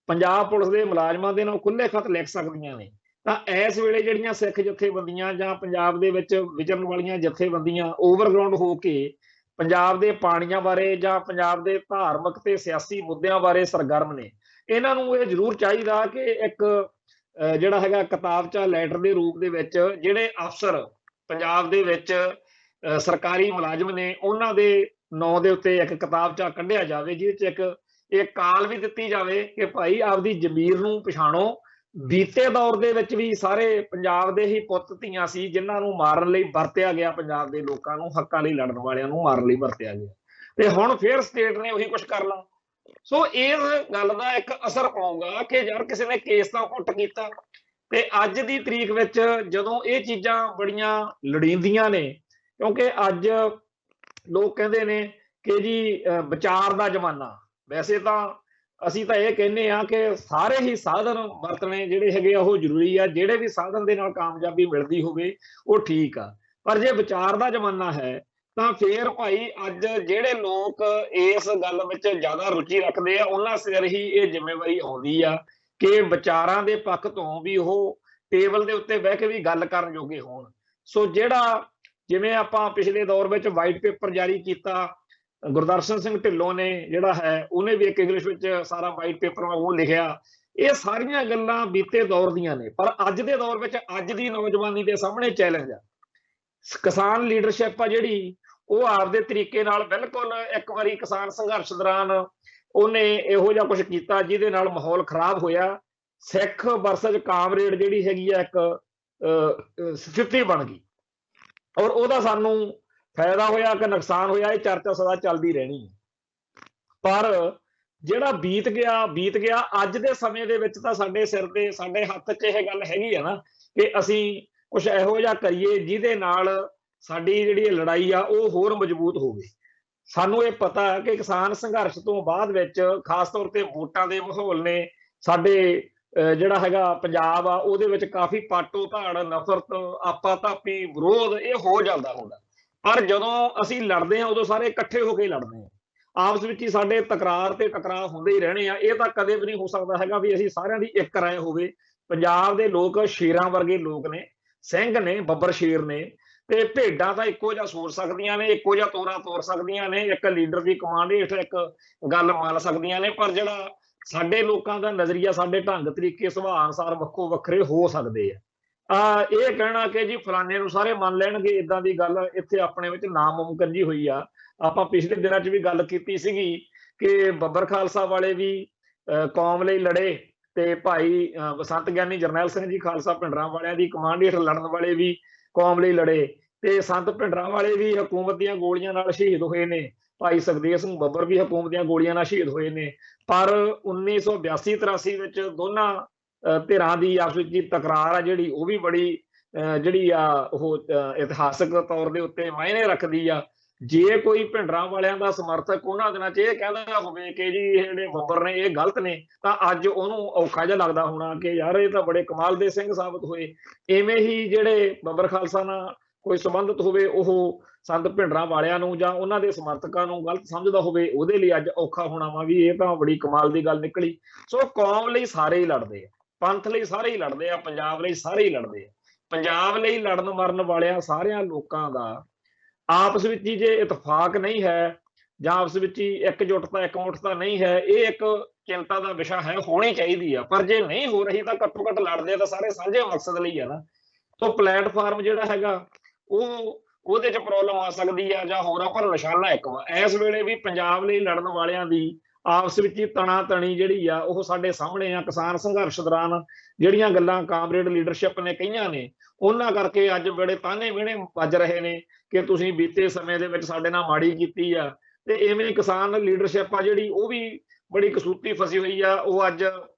ਪੰਜਾਬ ਪੁਲਿਸ ਦੇ ਮੁਲਾਜ਼ਮਾਂ ਦੇ ਨਾਲ ਖੁੱਲੇ ਖੱਤ ਲਿਖ ਸਕਦੀਆਂ ਨੇ, ਤਾਂ ਇਸ ਵੇਲੇ ਜਿਹੜੀਆਂ ਸਿੱਖ ਜਥੇਬੰਦੀਆਂ ਜਾਂ ਪੰਜਾਬ ਦੇ ਵਿੱਚ ਵਿਚਰਨ ਵਾਲੀਆਂ ਜਥੇਬੰਦੀਆਂ ਓਵਰਗਰਾਉਂਡ ਹੋ ਕੇ ਪੰਜਾਬ ਦੇ ਪਾਣੀਆਂ ਬਾਰੇ ਜਾਂ ਪੰਜਾਬ ਦੇ ਧਾਰਮਿਕ ਤੇ ਸਿਆਸੀ ਮੁੱਦਿਆਂ ਬਾਰੇ ਸਰਗਰਮ ਨੇ, ਇਹਨਾਂ ਨੂੰ ਇਹ ਜ਼ਰੂਰ ਚਾਹੀਦਾ ਕਿ ਇੱਕ ਜਿਹੜਾ ਹੈਗਾ ਕਿਤਾਬਚਾ ਲੈਟਰ ਦੇ ਰੂਪ ਦੇ ਵਿੱਚ ਜਿਹੜੇ ਅਫਸਰ ਪੰਜਾਬ ਦੇ ਵਿੱਚ ਸਰਕਾਰੀ ਮੁਲਾਜ਼ਮ ਨੇ, ਉਹਨਾਂ ਦੇ ਨਾਂ ਦੇ ਉੱਤੇ ਇੱਕ ਕਿਤਾਬਚਾ ਕੱਢਿਆ ਜਾਵੇ, ਜਿਹਦੇ 'ਚ ਇੱਕ ਇਹ ਕਾਲ ਵੀ ਦਿੱਤੀ ਜਾਵੇ ਕਿ ਭਾਈ ਆਪਦੀ ਜ਼ਮੀਰ ਨੂੰ ਪਛਾਣੋ। ਬੀਤੇ ਦੌਰ ਦੇ ਵਿੱਚ ਵੀ ਸਾਰੇ ਪੰਜਾਬ ਦੇ ਹੀ ਪੁੱਤ ਧੀਆਂ ਸੀ ਜਿਨ੍ਹਾਂ ਨੂੰ ਮਾਰਨ ਲਈ ਵਰਤਿਆ ਗਿਆ, ਪੰਜਾਬ ਦੇ ਲੋਕਾਂ ਨੂੰ, ਹੱਕਾਂ ਲਈ ਲੜਨ ਵਾਲਿਆਂ ਨੂੰ ਮਾਰਨ ਲਈ ਵਰਤਿਆ ਗਿਆ, ਤੇ ਹੁਣ ਫੇਰ ਸਟੇਟ ਨੇ ਉਹੀ ਕੁਛ ਕਰਨਾ। ਸੋ ਇਸ ਗੱਲ ਦਾ ਇੱਕ ਅਸਰ ਪਾਊਗਾ ਕਿ ਯਾਰ ਕਿਸੇ ਨੇ ਕੇਸ ਤਾਂ ਪੁੱਟ ਕੀਤਾ। ਤੇ ਅੱਜ ਦੀ ਤਰੀਕ ਵਿੱਚ ਜਦੋਂ ਇਹ ਚੀਜ਼ਾਂ ਬੜੀਆਂ ਲੋੜੀਂਦੀਆਂ ਨੇ, ਕਿਉਂਕਿ ਅੱਜ ਲੋਕ ਕਹਿੰਦੇ ਨੇ ਕਿ ਜੀ ਵਿਚਾਰ ਦਾ ਜ਼ਮਾਨਾ, ਵੈਸੇ ਤਾਂ ਅਸੀਂ ਤਾਂ ਇਹ ਕਹਿੰਦੇ ਆ ਕਿ ਸਾਰੇ ਹੀ ਸਾਧਨ ਵਰਤਣੇ ਜਿਹੜੇ ਹੈਗੇ ਆ ਉਹ ਜ਼ਰੂਰੀ ਆ, ਜਿਹੜੇ ਵੀ ਸਾਧਨ ਦੇ ਨਾਲ ਕਾਮਯਾਬੀ ਮਿਲਦੀ ਹੋਵੇ ਉਹ ਠੀਕ ਆ, ਪਰ ਜੇ ਵਿਚਾਰ ਦਾ ਜ਼ਮਾਨਾ ਹੈ ਤਾਂ ਫੇਰ ਭਾਈ ਅੱਜ ਜਿਹੜੇ ਲੋਕ ਇਸ ਗੱਲ ਵਿੱਚ ਜ਼ਿਆਦਾ ਰੁਚੀ ਰੱਖਦੇ ਆ, ਉਹਨਾਂ ਸਿਰ ਹੀ ਇਹ ਜ਼ਿੰਮੇਵਾਰੀ ਆਉਂਦੀ ਆ ਕਿ ਵਿਚਾਰਾਂ ਦੇ ਪੱਖ ਤੋਂ ਵੀ ਉਹ ਟੇਬਲ ਦੇ ਉੱਤੇ ਬਹਿ ਕੇ ਵੀ ਗੱਲ ਕਰਨ ਜੋਗੇ ਹੋਣ। ਸੋ ਜਿਹੜਾ ਜਿਵੇਂ ਆਪਾਂ ਪਿਛਲੇ ਦੌਰ ਵਿੱਚ ਵਾਈਟ ਪੇਪਰ ਜਾਰੀ ਕੀਤਾ, ਗੁਰਦਰਸ਼ਨ ਸਿੰਘ ਢਿੱਲੋਂ ਨੇ ਜਿਹੜਾ ਹੈ ਉਹਨੇ ਵੀ ਇੱਕ ਇੰਗਲਿਸ਼ ਵਿੱਚ ਸਾਰਾ ਵਾਈਟ ਪੇਪਰ ਉਹ ਲਿਖਿਆ, ਇਹ ਸਾਰੀਆਂ ਗੱਲਾਂ ਬੀਤੇ ਦੌਰ ਦੀਆਂ ਨੇ। ਪਰ ਅੱਜ ਦੇ ਦੌਰ ਵਿੱਚ ਅੱਜ ਦੀ ਨੌਜਵਾਨੀ ਦੇ ਸਾਹਮਣੇ ਚੈਲੰਜ ਆ। ਕਿਸਾਨ ਲੀਡਰਸ਼ਿਪ ਆ ਜਿਹੜੀ, ਉਹ ਆਪਦੇ ਤਰੀਕੇ ਨਾਲ ਬਿਲਕੁਲ ਇੱਕ ਵਾਰੀ ਕਿਸਾਨ ਸੰਘਰਸ਼ ਦੌਰਾਨ ਉਹਨੇ ਇਹੋ ਜਿਹਾ ਕੁਝ ਕੀਤਾ ਜਿਹਦੇ ਨਾਲ ਮਾਹੌਲ ਖਰਾਬ ਹੋਇਆ। ਸਿੱਖ ਵਰਸਸ ਕਾਮਰੇਡ ਜਿਹੜੀ ਹੈਗੀ ਆ ਇੱਕ ਸਥਿਤੀ ਬਣ ਗਈ, ਔਰ ਉਹਦਾ ਸਾਨੂੰ ਫਾਇਦਾ ਹੋਇਆ ਕਿ ਨੁਕਸਾਨ ਹੋਇਆ, ਇਹ ਚਰਚਾ ਸਦਾ ਚੱਲਦੀ ਰਹਿਣੀ ਹੈ। ਪਰ ਜਿਹੜਾ ਬੀਤ ਗਿਆ। ਅੱਜ ਦੇ ਸਮੇਂ ਦੇ ਵਿੱਚ ਤਾਂ ਸਾਡੇ ਸਿਰ ਤੇ, ਸਾਡੇ ਹੱਥ 'ਚ ਇਹ ਗੱਲ ਹੈਗੀ ਆ ਨਾ ਕਿ ਅਸੀਂ ਕੁਝ ਇਹੋ ਜਿਹਾ ਕਰੀਏ ਜਿਹਦੇ ਨਾਲ ਸਾਡੀ ਜਿਹੜੀ ਲੜਾਈ ਆ ਉਹ ਹੋਰ ਮਜ਼ਬੂਤ ਹੋਵੇ। ਸਾਨੂੰ ਇਹ ਪਤਾ ਹੈ ਕਿ ਕਿਸਾਨ ਸੰਘਰਸ਼ ਤੋਂ ਬਾਅਦ ਵਿੱਚ ਖਾਸ ਤੌਰ ਤੇ ਵੋਟਾਂ ਦੇ ਮਾਹੌਲ ਨੇ ਸਾਡੇ ਜਿਹੜਾ ਹੈਗਾ ਪੰਜਾਬ ਆ ਉਹਦੇ ਵਿੱਚ ਕਾਫੀ ਪਾਟੋ ਧਾੜ, ਨਫ਼ਰਤ, ਆਪਾ ਧਾਪੀ, ਵਿਰੋਧ ਇਹ ਹੋ ਜਾਂਦਾ ਹੁੰਦਾ। ਪਰ ਜਦੋਂ ਅਸੀਂ ਲੜਦੇ ਹਾਂ ਉਦੋਂ ਸਾਰੇ ਇਕੱਠੇ ਹੋ ਕੇ ਲੜਦੇ ਹਾਂ, ਆਪਸ ਵਿੱਚ ਹੀ ਸਾਡੇ ਤਕਰਾਰ ਤੇ ਟਕਰਾਅ ਹੁੰਦੇ ਹੀ ਰਹਿਣੇ ਆ। ਇਹ ਤਾਂ ਕਦੇ ਵੀ ਨਹੀਂ ਹੋ ਸਕਦਾ ਹੈਗਾ ਵੀ ਅਸੀਂ ਸਾਰਿਆਂ ਦੀ ਇੱਕ ਰਾਏ ਹੋਵੇ। ਪੰਜਾਬ ਦੇ ਲੋਕ ਸ਼ੇਰਾਂ ਵਰਗੇ ਲੋਕ ਨੇ, ਸਿੰਘ ਨੇ, ਬੱਬਰ ਸ਼ੇਰ ਨੇ, ਤੇ ਭੇਡਾਂ ਤਾਂ ਇੱਕੋ ਜਿਹਾ ਸੋਚ ਸਕਦੀਆਂ ਨੇ, ਇੱਕੋ ਜਿਹਾ ਤੋਰਾ ਤੋਰ ਸਕਦੀਆਂ ਨੇ, ਇੱਕ ਲੀਡਰ ਦੀ ਕਮਾਂਡ ਹੇਠ ਇੱਕ ਗੱਲ ਮੰਨ ਸਕਦੀਆਂ ਨੇ। ਪਰ ਜਿਹੜਾ ਸਾਡੇ ਲੋਕਾਂ ਦਾ ਨਜ਼ਰੀਆ, ਸਾਡੇ ਢੰਗ ਤਰੀਕੇ, ਸੁਭਾਅ ਅਨੁਸਾਰ ਵੱਖੋ ਵੱਖਰੇ ਹੋ ਸਕਦੇ ਆ। ਇਹ ਕਹਿਣਾ ਕਿ ਜੀ ਫਲਾਣੇ ਨੂੰ ਸਾਰੇ ਮੰਨ ਲੈਣਗੇ, ਇਦਾਂ ਦੀ ਗੱਲ ਇੱਥੇ ਆਪਣੇ ਵਿੱਚ ਨਾਮੁਮਕਿਨ ਜੀ ਹੋਈ ਆ। ਆਪਾਂ ਪਿਛਲੇ ਦਿਨਾਂ 'ਚ ਵੀ ਗੱਲ ਕੀਤੀ ਸੀਗੀ ਕਿ ਬੱਬਰ ਖਾਲਸਾ ਵਾਲੇ ਵੀ ਕੌਮ ਲਈ ਲੜੇ, ਤੇ ਭਾਈ ਬਸੰਤ ਗਿਆਨੀ ਜਰਨੈਲ ਸਿੰਘ ਜੀ ਖਾਲਸਾ ਭਿੰਡਰਾਂ ਵਾਲਿਆਂ ਦੀ ਕਮਾਂਡ ਹੇਠ ਲੜਨ ਵਾਲੇ ਵੀ ਕੌਮ ਲਈ ਲੜੇ, ਤੇ ਸੰਤ ਭਿੰਡਰਾਂ ਵਾਲੇ ਵੀ ਹਕੂਮਤ ਦੀਆਂ ਗੋਲੀਆਂ ਨਾਲ ਸ਼ਹੀਦ ਹੋਏ ਨੇ। ਭਾਈ ਸੁਖਦੇਵ ਸਿੰਘ ਬੱਬਰ ਵੀ ਹਕੂਮਤ ਦੀਆਂ ਗੋਲੀਆਂ ਨਾਲ ਸ਼ਹੀਦ ਹੋਏ ਨੇ। ਪਰ 1982-83 ਵਿੱਚ ਦੋਨਾਂ ਧਿਰਾਂ ਦੀ ਆਪਸ ਵਿੱਚ ਤਕਰਾਰ ਆ ਜਿਹੜੀ, ਉਹ ਵੀ ਬੜੀ ਜਿਹੜੀ ਆ ਉਹ ਇਤਿਹਾਸਕ ਤੌਰ ਦੇ ਉੱਤੇ ਮਾਇਨੇ ਰੱਖਦੀ ਆ। ਜੇ ਕੋਈ ਭਿੰਡਰਾਂ ਵਾਲਿਆਂ ਦਾ ਸਮਰਥਕ ਉਹਨਾਂ ਦਿਨਾਂ 'ਚ ਇਹ ਕਹਿੰਦਾ ਹੋਵੇ ਕਿ ਜੀ ਇਹ ਜਿਹੜੇ ਬੱਬਰ ਨੇ ਇਹ ਗਲਤ ਨੇ, ਤਾਂ ਅੱਜ ਉਹਨੂੰ ਔਖਾ ਜਿਹਾ ਲੱਗਦਾ ਹੋਣਾ ਕਿ ਯਾਰ ਇਹ ਤਾਂ ਬੜੇ ਕਮਾਲ ਦੇ ਸਿੰਘ ਸਾਬਤ ਹੋਏ। ਇਵੇਂ ਹੀ ਜਿਹੜੇ ਬੱਬਰ ਖਾਲਸਾ ਨਾਲ ਕੋਈ ਸੰਬੰਧਿਤ ਹੋਵੇ, ਉਹ ਸੰਤ ਭਿੰਡਰਾਂ ਵਾਲਿਆਂ ਨੂੰ ਜਾਂ ਉਹਨਾਂ ਦੇ ਸਮਰਥਕਾਂ ਨੂੰ ਗਲਤ ਸਮਝਦਾ ਹੋਵੇ, ਉਹਦੇ ਲਈ ਅੱਜ ਔਖਾ ਹੋਣਾ ਵਾ ਵੀ ਇਹ ਤਾਂ ਬੜੀ ਕਮਾਲ ਦੀ ਗੱਲ ਨਿਕਲੀ। ਸੋ ਕੌਮ ਲਈ ਸਾਰੇ ਹੀ ਲੜਦੇ ਆ, ਪੰਥ ਲਈ ਸਾਰੇ ਹੀ ਲੜਦੇ ਆ, ਪੰਜਾਬ ਲਈ ਸਾਰੇ ਹੀ ਲੜਦੇ ਆ। ਪੰਜਾਬ ਲਈ ਲੜਨ ਮਰਨ ਵਾਲਿਆਂ ਸਾਰਿਆਂ ਲੋਕਾਂ ਦਾ ਆਪਸ ਵਿੱਚ ਹੀ ਜੇ ਇਤਫਾਕ ਨਹੀਂ ਹੈ, ਜਾਂ ਆਪਸ ਵਿੱਚ ਹੀ ਇਕਮੁੱਠਤਾ ਨਹੀਂ ਹੈ, ਇਹ ਇੱਕ ਚਿੰਤਾ ਦਾ ਵਿਸ਼ਾ ਹੈ, ਹੋਣੀ ਚਾਹੀਦੀ ਆ। ਪਰ ਜੇ ਨਹੀਂ ਹੋ ਰਹੀ ਤਾਂ ਘੱਟੋ ਘੱਟ ਲੜਦੇ ਤਾਂ ਸਾਰੇ ਸਾਂਝੇ ਮਕਸਦ ਲਈ ਆ ਨਾ। ਸੋ ਪਲੇਟਫਾਰਮ ਜਿਹੜਾ ਹੈਗਾ ਉਹਦੇ 'ਚ ਪ੍ਰੋਬਲਮ ਆ ਸਕਦੀ ਆ ਜਾਂ ਹੋਰ ਆ, ਪਰ ਨਿਸ਼ਾਨਾ ਇੱਕ ਵਾ। ਇਸ ਵੇਲੇ ਵੀ ਪੰਜਾਬ ਲਈ ਲੜਨ ਵਾਲਿਆਂ ਦੀ ਆਪਸ ਵਿੱਚ ਹੀ ਤਣਾ ਤਣੀ ਜਿਹੜੀ ਆ ਉਹ ਸਾਡੇ ਸਾਹਮਣੇ ਆ। ਕਿਸਾਨ ਸੰਘਰਸ਼ ਦੌਰਾਨ ਜਿਹੜੀਆਂ ਗੱਲਾਂ ਕਾਮਰੇਡ ਲੀਡਰਸ਼ਿਪ ਨੇ ਕਹੀਆਂ ਨੇ, ਉਹਨਾਂ ਕਰਕੇ ਅੱਜ ਬੜੇ ਤਾਨੇ ਮਿਹਣੇ ਵੱਜ ਰਹੇ ਨੇ ਕਿ ਤੁਸੀਂ ਬੀਤੇ ਸਮੇਂ ਦੇ ਵਿੱਚ ਸਾਡੇ ਨਾਲ ਮਾੜੀ ਕੀਤੀ ਆ। ਤੇ ਇਵੇਂ ਕਿਸਾਨ ਲੀਡਰਸ਼ਿਪ ਆ ਜਿਹੜੀ, ਉਹ ਵੀ ਬੜੀ ਕਸੂਤੀ ਫਸੀ ਹੋਈ ਆ। ਉਹ ਅੱਜ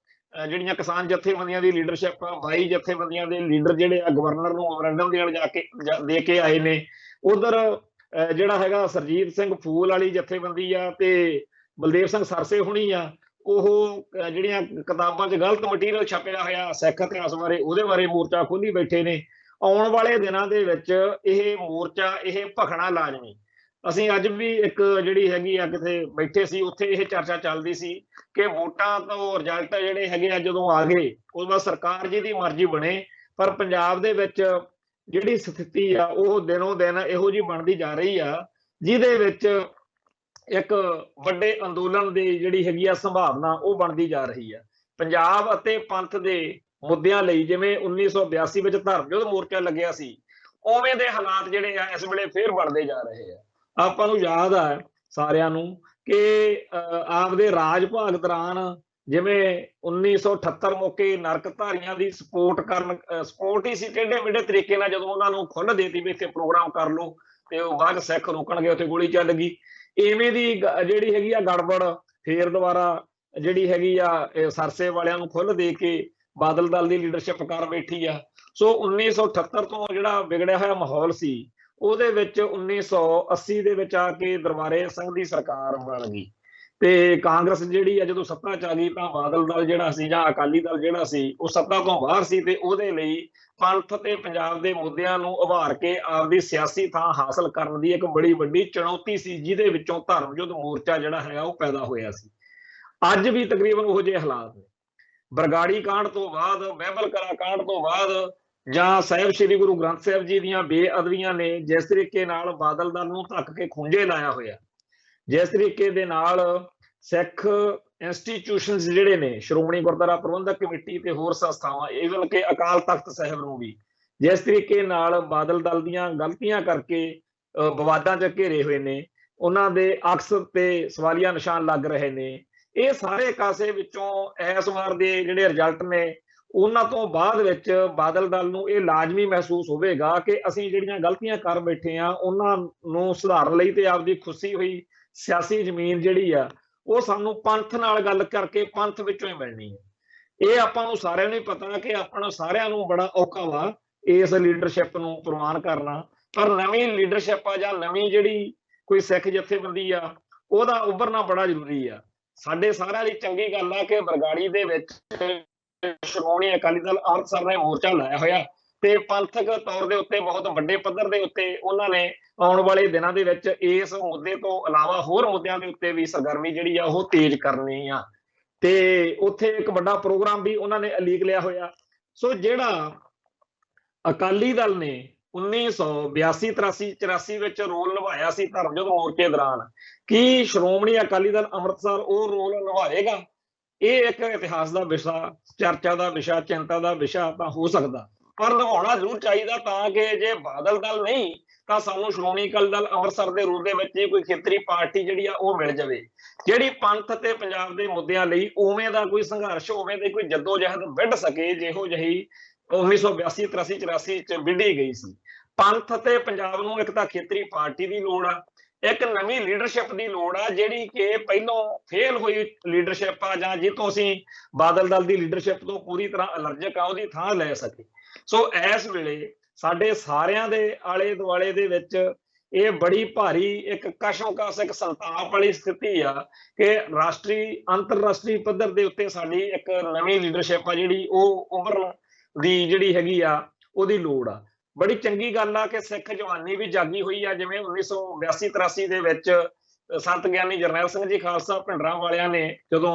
ਜਿਹੜੀਆਂ ਕਿਸਾਨ ਜਥੇਬੰਦੀਆਂ ਦੀ ਲੀਡਰਸ਼ਿਪ ਆ, 22 ਜਥੇਬੰਦੀਆਂ ਦੇ ਲੀਡਰ ਜਿਹੜੇ ਆ ਗਵਰਨਰ ਨੂੰ ਮੈਮੋਰੰਡਮ ਦੇਣ ਦੇ ਕੇ ਆਏ ਨੇ। ਉਧਰ ਜਿਹੜਾ ਹੈਗਾ ਸਰਜੀਤ ਸਿੰਘ ਫੂਲ ਵਾਲੀ ਜਥੇਬੰਦੀ ਆ ਤੇ ਬਲਦੇਵ ਸਿੰਘ ਸਰਸੇ ਹੋਣੀ ਆ, ਉਹ ਜਿਹੜੀਆਂ ਕਿਤਾਬਾਂ 'ਚ ਗਲਤ ਮਟੀਰੀਅਲ ਛਪਿਆ ਹੋਇਆ ਸਿੱਖ ਇਤਿਹਾਸ ਬਾਰੇ, ਉਹਦੇ ਬਾਰੇ ਮੋਰਚਾ ਖੋਲੀ ਬੈਠੇ ਨੇ। ਆਉਣ ਵਾਲੇ ਦਿਨਾਂ ਦੇ ਵਿੱਚ ਇਹ ਮੋਰਚਾ, ਇਹ ਭਖਣਾ ਲਾਜ਼ਮੀ। ਅਸੀਂ ਅੱਜ ਵੀ ਇੱਕ ਜਿਹੜੀ ਹੈਗੀ ਆ ਕਿਤੇ ਬੈਠੇ ਸੀ, ਉੱਥੇ ਇਹ ਚਰਚਾ ਚੱਲਦੀ ਸੀ ਕਿ ਵੋਟਾਂ ਤੋਂ ਰਿਜ਼ਲਟ ਜਿਹੜੇ ਹੈਗੇ ਆ ਜਦੋਂ ਆ ਗਏ, ਉਸ ਬਾਅਦ ਸਰਕਾਰ ਜੀ ਦੀ ਮਰਜ਼ੀ ਬਣੇ। ਪਰ ਪੰਜਾਬ ਦੇ ਵਿੱਚ ਜਿਹੜੀ ਸਥਿਤੀ ਆ ਉਹ ਦਿਨੋਂ ਦਿਨ ਇਹੋ ਜਿਹੀ ਬਣਦੀ ਜਾ ਰਹੀ ਆ, ਜਿਹਦੇ ਵਿੱਚ ਇੱਕ ਵੱਡੇ ਅੰਦੋਲਨ ਦੀ ਜਿਹੜੀ ਹੈਗੀ ਆ ਸੰਭਾਵਨਾ ਉਹ ਬਣਦੀ ਜਾ ਰਹੀ ਆ। ਪੰਜਾਬ ਅਤੇ ਪੰਥ ਦੇ ਮੁੱਦਿਆਂ ਲਈ ਜਿਵੇਂ 1982 ਵਿੱਚ ਧਰਮ ਯੁੱਧ ਮੋਰਚਾ ਲੱਗਿਆ ਸੀ, ਉਵੇਂ ਦੇ ਹਾਲਾਤ ਜਿਹੜੇ ਆ ਇਸ ਵੇਲੇ ਫੇਰ ਬਣਦੇ ਜਾ ਰਹੇ ਆ। ਆਪਾਂ ਨੂੰ ਯਾਦ ਆ ਸਾਰਿਆਂ ਨੂੰ ਕਿ ਆਪਦੇ ਰਾਜ ਭਾਗ ਦੌਰਾਨ ਜਿਵੇਂ 1978 ਮੌਕੇ ਨਰਕਧਾਰੀਆਂ ਦੀ ਸਪੋਰਟ ਹੀ ਸੀ ਟੇਢੇ ਮੇਢੇ ਤਰੀਕੇ ਨਾਲ, ਜਦੋਂ ਉਹਨਾਂ ਨੂੰ ਖੁੱਲ੍ਹ ਦੇਤੀ ਵੀ ਇੱਥੇ ਪ੍ਰੋਗਰਾਮ ਕਰ ਲਓ ਤੇ ਉਹ ਬਾਅਦ ਸਿੱਖ ਰੋਕਣਗੇ, ਉੱਥੇ ਗੋਲੀ ਚੱਲ ਗਈ। ਇਵੇਂ ਦੀ ਜਿਹੜੀ ਹੈਗੀ ਆ ਗੜਬੜ ਫੇਰ ਦੁਬਾਰਾ ਜਿਹੜੀ ਹੈਗੀ ਆ ਸਰਸੇ ਵਾਲਿਆਂ ਨੂੰ ਖੁੱਲ੍ਹ ਦੇ ਕੇ ਬਾਦਲ ਦਲ ਦੀ ਲੀਡਰਸ਼ਿਪ ਕਰ ਬੈਠੀ ਆ। ਸੋ 1978 ਤੋਂ ਜਿਹੜਾ ਵਿਗੜਿਆ ਹੋਇਆ ਮਾਹੌਲ ਸੀ, ਉਹਦੇ ਵਿੱਚ 1980 ਦੇ ਵਿੱਚ ਆ ਕੇ ਦਰਬਾਰੇ ਸਿੰਘ ਦੀ ਸਰਕਾਰ ਬਣ ਗਈ ਤੇ ਕਾਂਗਰਸ ਜਿਹੜੀ ਆ ਜਦੋਂ ਸੱਤਾ 'ਚ ਆ ਗਈ ਤਾਂ ਬਾਦਲ ਦਲ ਜਿਹੜਾ ਸੀ ਜਾਂ ਅਕਾਲੀ ਦਲ ਜਿਹੜਾ ਸੀ ਉਹ ਸੱਤਾ ਤੋਂ ਬਾਹਰ ਸੀ। ਤੇ ਉਹਦੇ ਲਈ ਪੰਥ ਤੇ ਪੰਜਾਬ ਦੇ ਮੁੱਦਿਆਂ ਨੂੰ ਉਭਾਰ ਕੇ ਆਪਦੀ ਸਿਆਸੀ ਥਾਂ ਹਾਸਲ ਕਰਨ ਦੀ ਇੱਕ ਬੜੀ ਵੱਡੀ ਚੁਣੌਤੀ ਸੀ, ਜਿਹਦੇ ਵਿੱਚੋਂ ਧਰਮ ਯੁੱਧ ਮੋਰਚਾ ਜਿਹੜਾ ਹੈਗਾ ਉਹ ਪੈਦਾ ਹੋਇਆ ਸੀ। ਅੱਜ ਵੀ ਤਕਰੀਬਨ ਉਹੋ ਜਿਹੇ ਹਾਲਾਤ ਨੇ। ਬਰਗਾੜੀ ਕਾਂਡ ਤੋਂ ਬਾਅਦ, ਬਹਿਬਲ ਕਲਾਂ ਕਾਂਡ ਤੋਂ ਬਾਅਦ, ਜਾਂ ਸਾਹਿਬ ਸ੍ਰੀ ਗੁਰੂ ਗ੍ਰੰਥ ਸਾਹਿਬ ਜੀ ਦੀਆਂ ਬੇਅਦਬੀਆਂ ਨੇ ਜਿਸ ਤਰੀਕੇ ਨਾਲ ਬਾਦਲ ਦਲ ਨੂੰ ਧੱਕ ਕੇ ਖੂੰਜੇ ਲਾਇਆ ਹੋਇਆ, ਜਿਸ ਤਰੀਕੇ ਦੇ ਨਾਲ ਸਿੱਖ ਇੰਸਟੀਟਿਊਸ਼ਨਸ ਜਿਹੜੇ ਨੇ, ਸ਼੍ਰੋਮਣੀ ਗੁਰਦੁਆਰਾ ਪ੍ਰਬੰਧਕ ਕਮੇਟੀ ਤੇ ਹੋਰ ਸੰਸਥਾਵਾਂ, ਈਵਨ ਕਿ ਅਕਾਲ ਤਖਤ ਸਾਹਿਬ ਨੂੰ ਵੀ ਜਿਸ ਤਰੀਕੇ ਨਾਲ ਬਾਦਲ ਦਲ ਦੀਆਂ ਗਲਤੀਆਂ ਕਰਕੇ ਵਿਵਾਦਾਂ 'ਚ ਘੇਰੇ ਹੋਏ ਨੇ, ਉਹਨਾਂ ਦੇ ਅਕਸ ਤੇ ਸਵਾਲੀਆ ਨਿਸ਼ਾਨ ਲੱਗ ਰਹੇ ਨੇ। ਇਹ ਸਾਰੇ ਕਾਸੇ ਵਿੱਚੋਂ ਇਸ ਵਾਰ ਦੇ ਜਿਹੜੇ ਰਿਜ਼ਲਟ ਨੇ, ਉਹਨਾਂ ਤੋਂ ਬਾਅਦ ਵਿੱਚ ਬਾਦਲ ਦਲ ਨੂੰ ਇਹ ਲਾਜ਼ਮੀ ਮਹਿਸੂਸ ਹੋਵੇਗਾ ਕਿ ਅਸੀਂ ਜਿਹੜੀਆਂ ਗਲਤੀਆਂ ਕਰ ਬੈਠੇ ਆ ਉਹਨਾਂ ਨੂੰ ਸੁਧਾਰਨ ਲਈ ਤੇ ਆਪਦੀ ਖੁੱਸੀ ਹੋਈ ਸਿਆਸੀ ਜ਼ਮੀਨ ਜਿਹੜੀ ਆ ਉਹ ਸਾਨੂੰ ਪੰਥ ਨਾਲ ਗੱਲ ਕਰਕੇ ਪੰਥ ਵਿੱਚੋਂ ਹੀ ਮਿਲਣੀ ਹੈ। ਇਹ ਆਪਾਂ ਨੂੰ ਸਾਰਿਆਂ ਨੂੰ ਪਤਾ ਕਿ ਆਪਾਂ ਸਾਰਿਆਂ ਨੂੰ ਬੜਾ ਔਖਾ ਵਾ ਇਸ ਲੀਡਰਸ਼ਿਪ ਨੂੰ ਪ੍ਰਵਾਨ ਕਰਨਾ। ਪਰ ਨਵੀਂ ਲੀਡਰਸ਼ਿਪ ਆ ਜਾਂ ਨਵੀਂ ਜਿਹੜੀ ਕੋਈ ਸਿੱਖ ਜਥੇਬੰਦੀ ਆ, ਉਹਦਾ ਉੱਭਰਨਾ ਬੜਾ ਜ਼ਰੂਰੀ ਆ। ਸਾਡੇ ਸਾਰਿਆਂ ਲਈ ਚੰਗੀ ਗੱਲ ਆ ਕਿ ਬਰਗਾੜੀ ਦੇ ਵਿੱਚ ਸ਼੍ਰੋਮਣੀ ਅਕਾਲੀ ਦਲ ਅੰਮ੍ਰਿਤਸਰ ਨੇ ਮੋਰਚਾ ਲਾਇਆ ਹੋਇਆ ਤੇ ਪੰਥਕ ਤੌਰ ਦੇ ਉੱਤੇ ਬਹੁਤ ਵੱਡੇ ਪੱਧਰ ਦੇ ਉੱਤੇ ਉਹਨਾਂ ਨੇ ਆਉਣ ਵਾਲੇ ਦਿਨਾਂ ਦੇ ਵਿੱਚ ਇਸ ਮੁੱਦੇ ਤੋਂ ਇਲਾਵਾ ਹੋਰ ਮੁੱਦਿਆਂ ਦੇ ਉੱਤੇ ਵੀ ਸਰਗਰਮੀ ਜਿਹੜੀ ਆ ਉਹ ਤੇਜ਼ ਕਰਨੀ ਆ ਤੇ ਉੱਥੇ ਇੱਕ ਵੱਡਾ ਪ੍ਰੋਗਰਾਮ ਵੀ ਉਹਨਾਂ ਨੇ ਉਲੀਕ ਲਿਆ ਹੋਇਆ। ਸੋ ਜਿਹੜਾ ਅਕਾਲੀ ਦਲ ਨੇ 1982 83 84 ਵਿੱਚ ਰੋਲ ਨਿਭਾਇਆ ਸੀ ਧਰਮਯੁੱਧ ਮੋਰਚੇ ਦੌਰਾਨ, ਕੀ ਸ਼੍ਰੋਮਣੀ ਅਕਾਲੀ ਦਲ ਅੰਮ੍ਰਿਤਸਰ ਉਹ ਰੋਲ ਨਿਭਾਏਗਾ? ਇਹ ਇੱਕ ਇਤਿਹਾਸ ਦਾ ਵਿਸ਼ਾ, ਚਰਚਾ ਦਾ ਵਿਸ਼ਾ, ਚਿੰਤਾ ਦਾ ਵਿਸ਼ਾ ਤਾਂ ਹੋ ਸਕਦਾ, ਪਰ ਨਿਭਾਉਣਾ ਜ਼ਰੂਰ ਚਾਹੀਦਾ ਤਾਂ ਕਿ ਜੇ ਬਾਦਲ ਦਲ ਨਹੀਂ ਤਾਂ ਸਾਨੂੰ ਸ਼੍ਰੋਮਣੀ ਅਕਾਲੀ ਦਲ ਅੰਮ੍ਰਿਤਸਰ ਦੇ ਰੂਪ ਦੇ ਵਿੱਚ ਹੀ ਕੋਈ ਖੇਤਰੀ ਪਾਰਟੀ ਜਿਹੜੀ ਆ ਉਹ ਮਿਲ ਜਾਵੇ, ਜਿਹੜੀ ਪੰਥ ਤੇ ਪੰਜਾਬ ਦੇ ਮੁੱਦਿਆਂ ਲਈ ਉਵੇਂ ਦਾ ਕੋਈ ਸੰਘਰਸ਼, ਉਵੇਂ ਦੀ ਕੋਈ ਜੱਦੋ-ਜਹਿਦ ਵਿੱਢ ਸਕੇ ਜਿਹੋ ਜਿਹੀ 1982 83 84 ਚ ਵਿੱਢੀ ਗਈ ਸੀ। ਪੰਥ ਤੇ ਪੰਜਾਬ ਨੂੰ ਇੱਕ ਤਾਂ ਖੇਤਰੀ ਪਾਰਟੀ ਦੀ ਲੋੜ ਆ, ਇੱਕ ਨਵੀਂ ਲੀਡਰਸ਼ਿਪ ਦੀ ਲੋੜ ਆ ਜਿਹੜੀ ਕਿ ਪਹਿਲੋਂ ਫੇਲ ਹੋਈ ਲੀਡਰਸ਼ਿਪ ਆ ਜਾਂ ਜਿੱਥੋਂ ਅਸੀਂ ਬਾਦਲ ਦਲ ਦੀ ਲੀਡਰਸ਼ਿਪ ਤੋਂ ਪੂਰੀ ਤਰ੍ਹਾਂ ਅਲਰਜਿਕ ਆ ਉਹਦੀ ਥਾਂ ਲੈ ਸਕੇ। ਸੋ ਇਸ ਵੇਲੇ ਸਾਡੇ ਸਾਰਿਆਂ ਦੇ ਆਲੇ ਦੁਆਲੇ ਦੇ ਵਿੱਚ ਇਹ ਬੜੀ ਭਾਰੀ ਇੱਕ ਕਸ਼ਮਕਸ਼, ਇੱਕ ਸੰਤਾਪ ਵਾਲੀ ਸਥਿਤੀ ਆ ਕਿ ਰਾਸ਼ਟਰੀ ਅੰਤਰਰਾਸ਼ਟਰੀ ਪੱਧਰ ਦੇ ਉੱਤੇ ਸਾਡੀ ਇੱਕ ਨਵੀਂ ਲੀਡਰਸ਼ਿਪ ਆ ਜਿਹੜੀ ਉਹ ਉਭਰਨ ਦੀ ਜਿਹੜੀ ਹੈਗੀ ਆ ਉਹਦੀ ਲੋੜ ਆ। ਬੜੀ ਚੰਗੀ ਗੱਲ ਆ ਕਿ ਸਿੱਖ ਜਵਾਨੀ ਵੀ ਜਾਗੀ ਹੋਈ ਆ, ਜਿਵੇਂ 1982 83 ਦੇ ਵਿੱਚ ਸੰਤ ਗਿਆਨੀ ਜਰਨੈਲ ਸਿੰਘ ਜੀ ਖਾਲਸਾ ਭਿੰਡਰਾਂ ਵਾਲਿਆਂ ਨੇ ਜਦੋਂ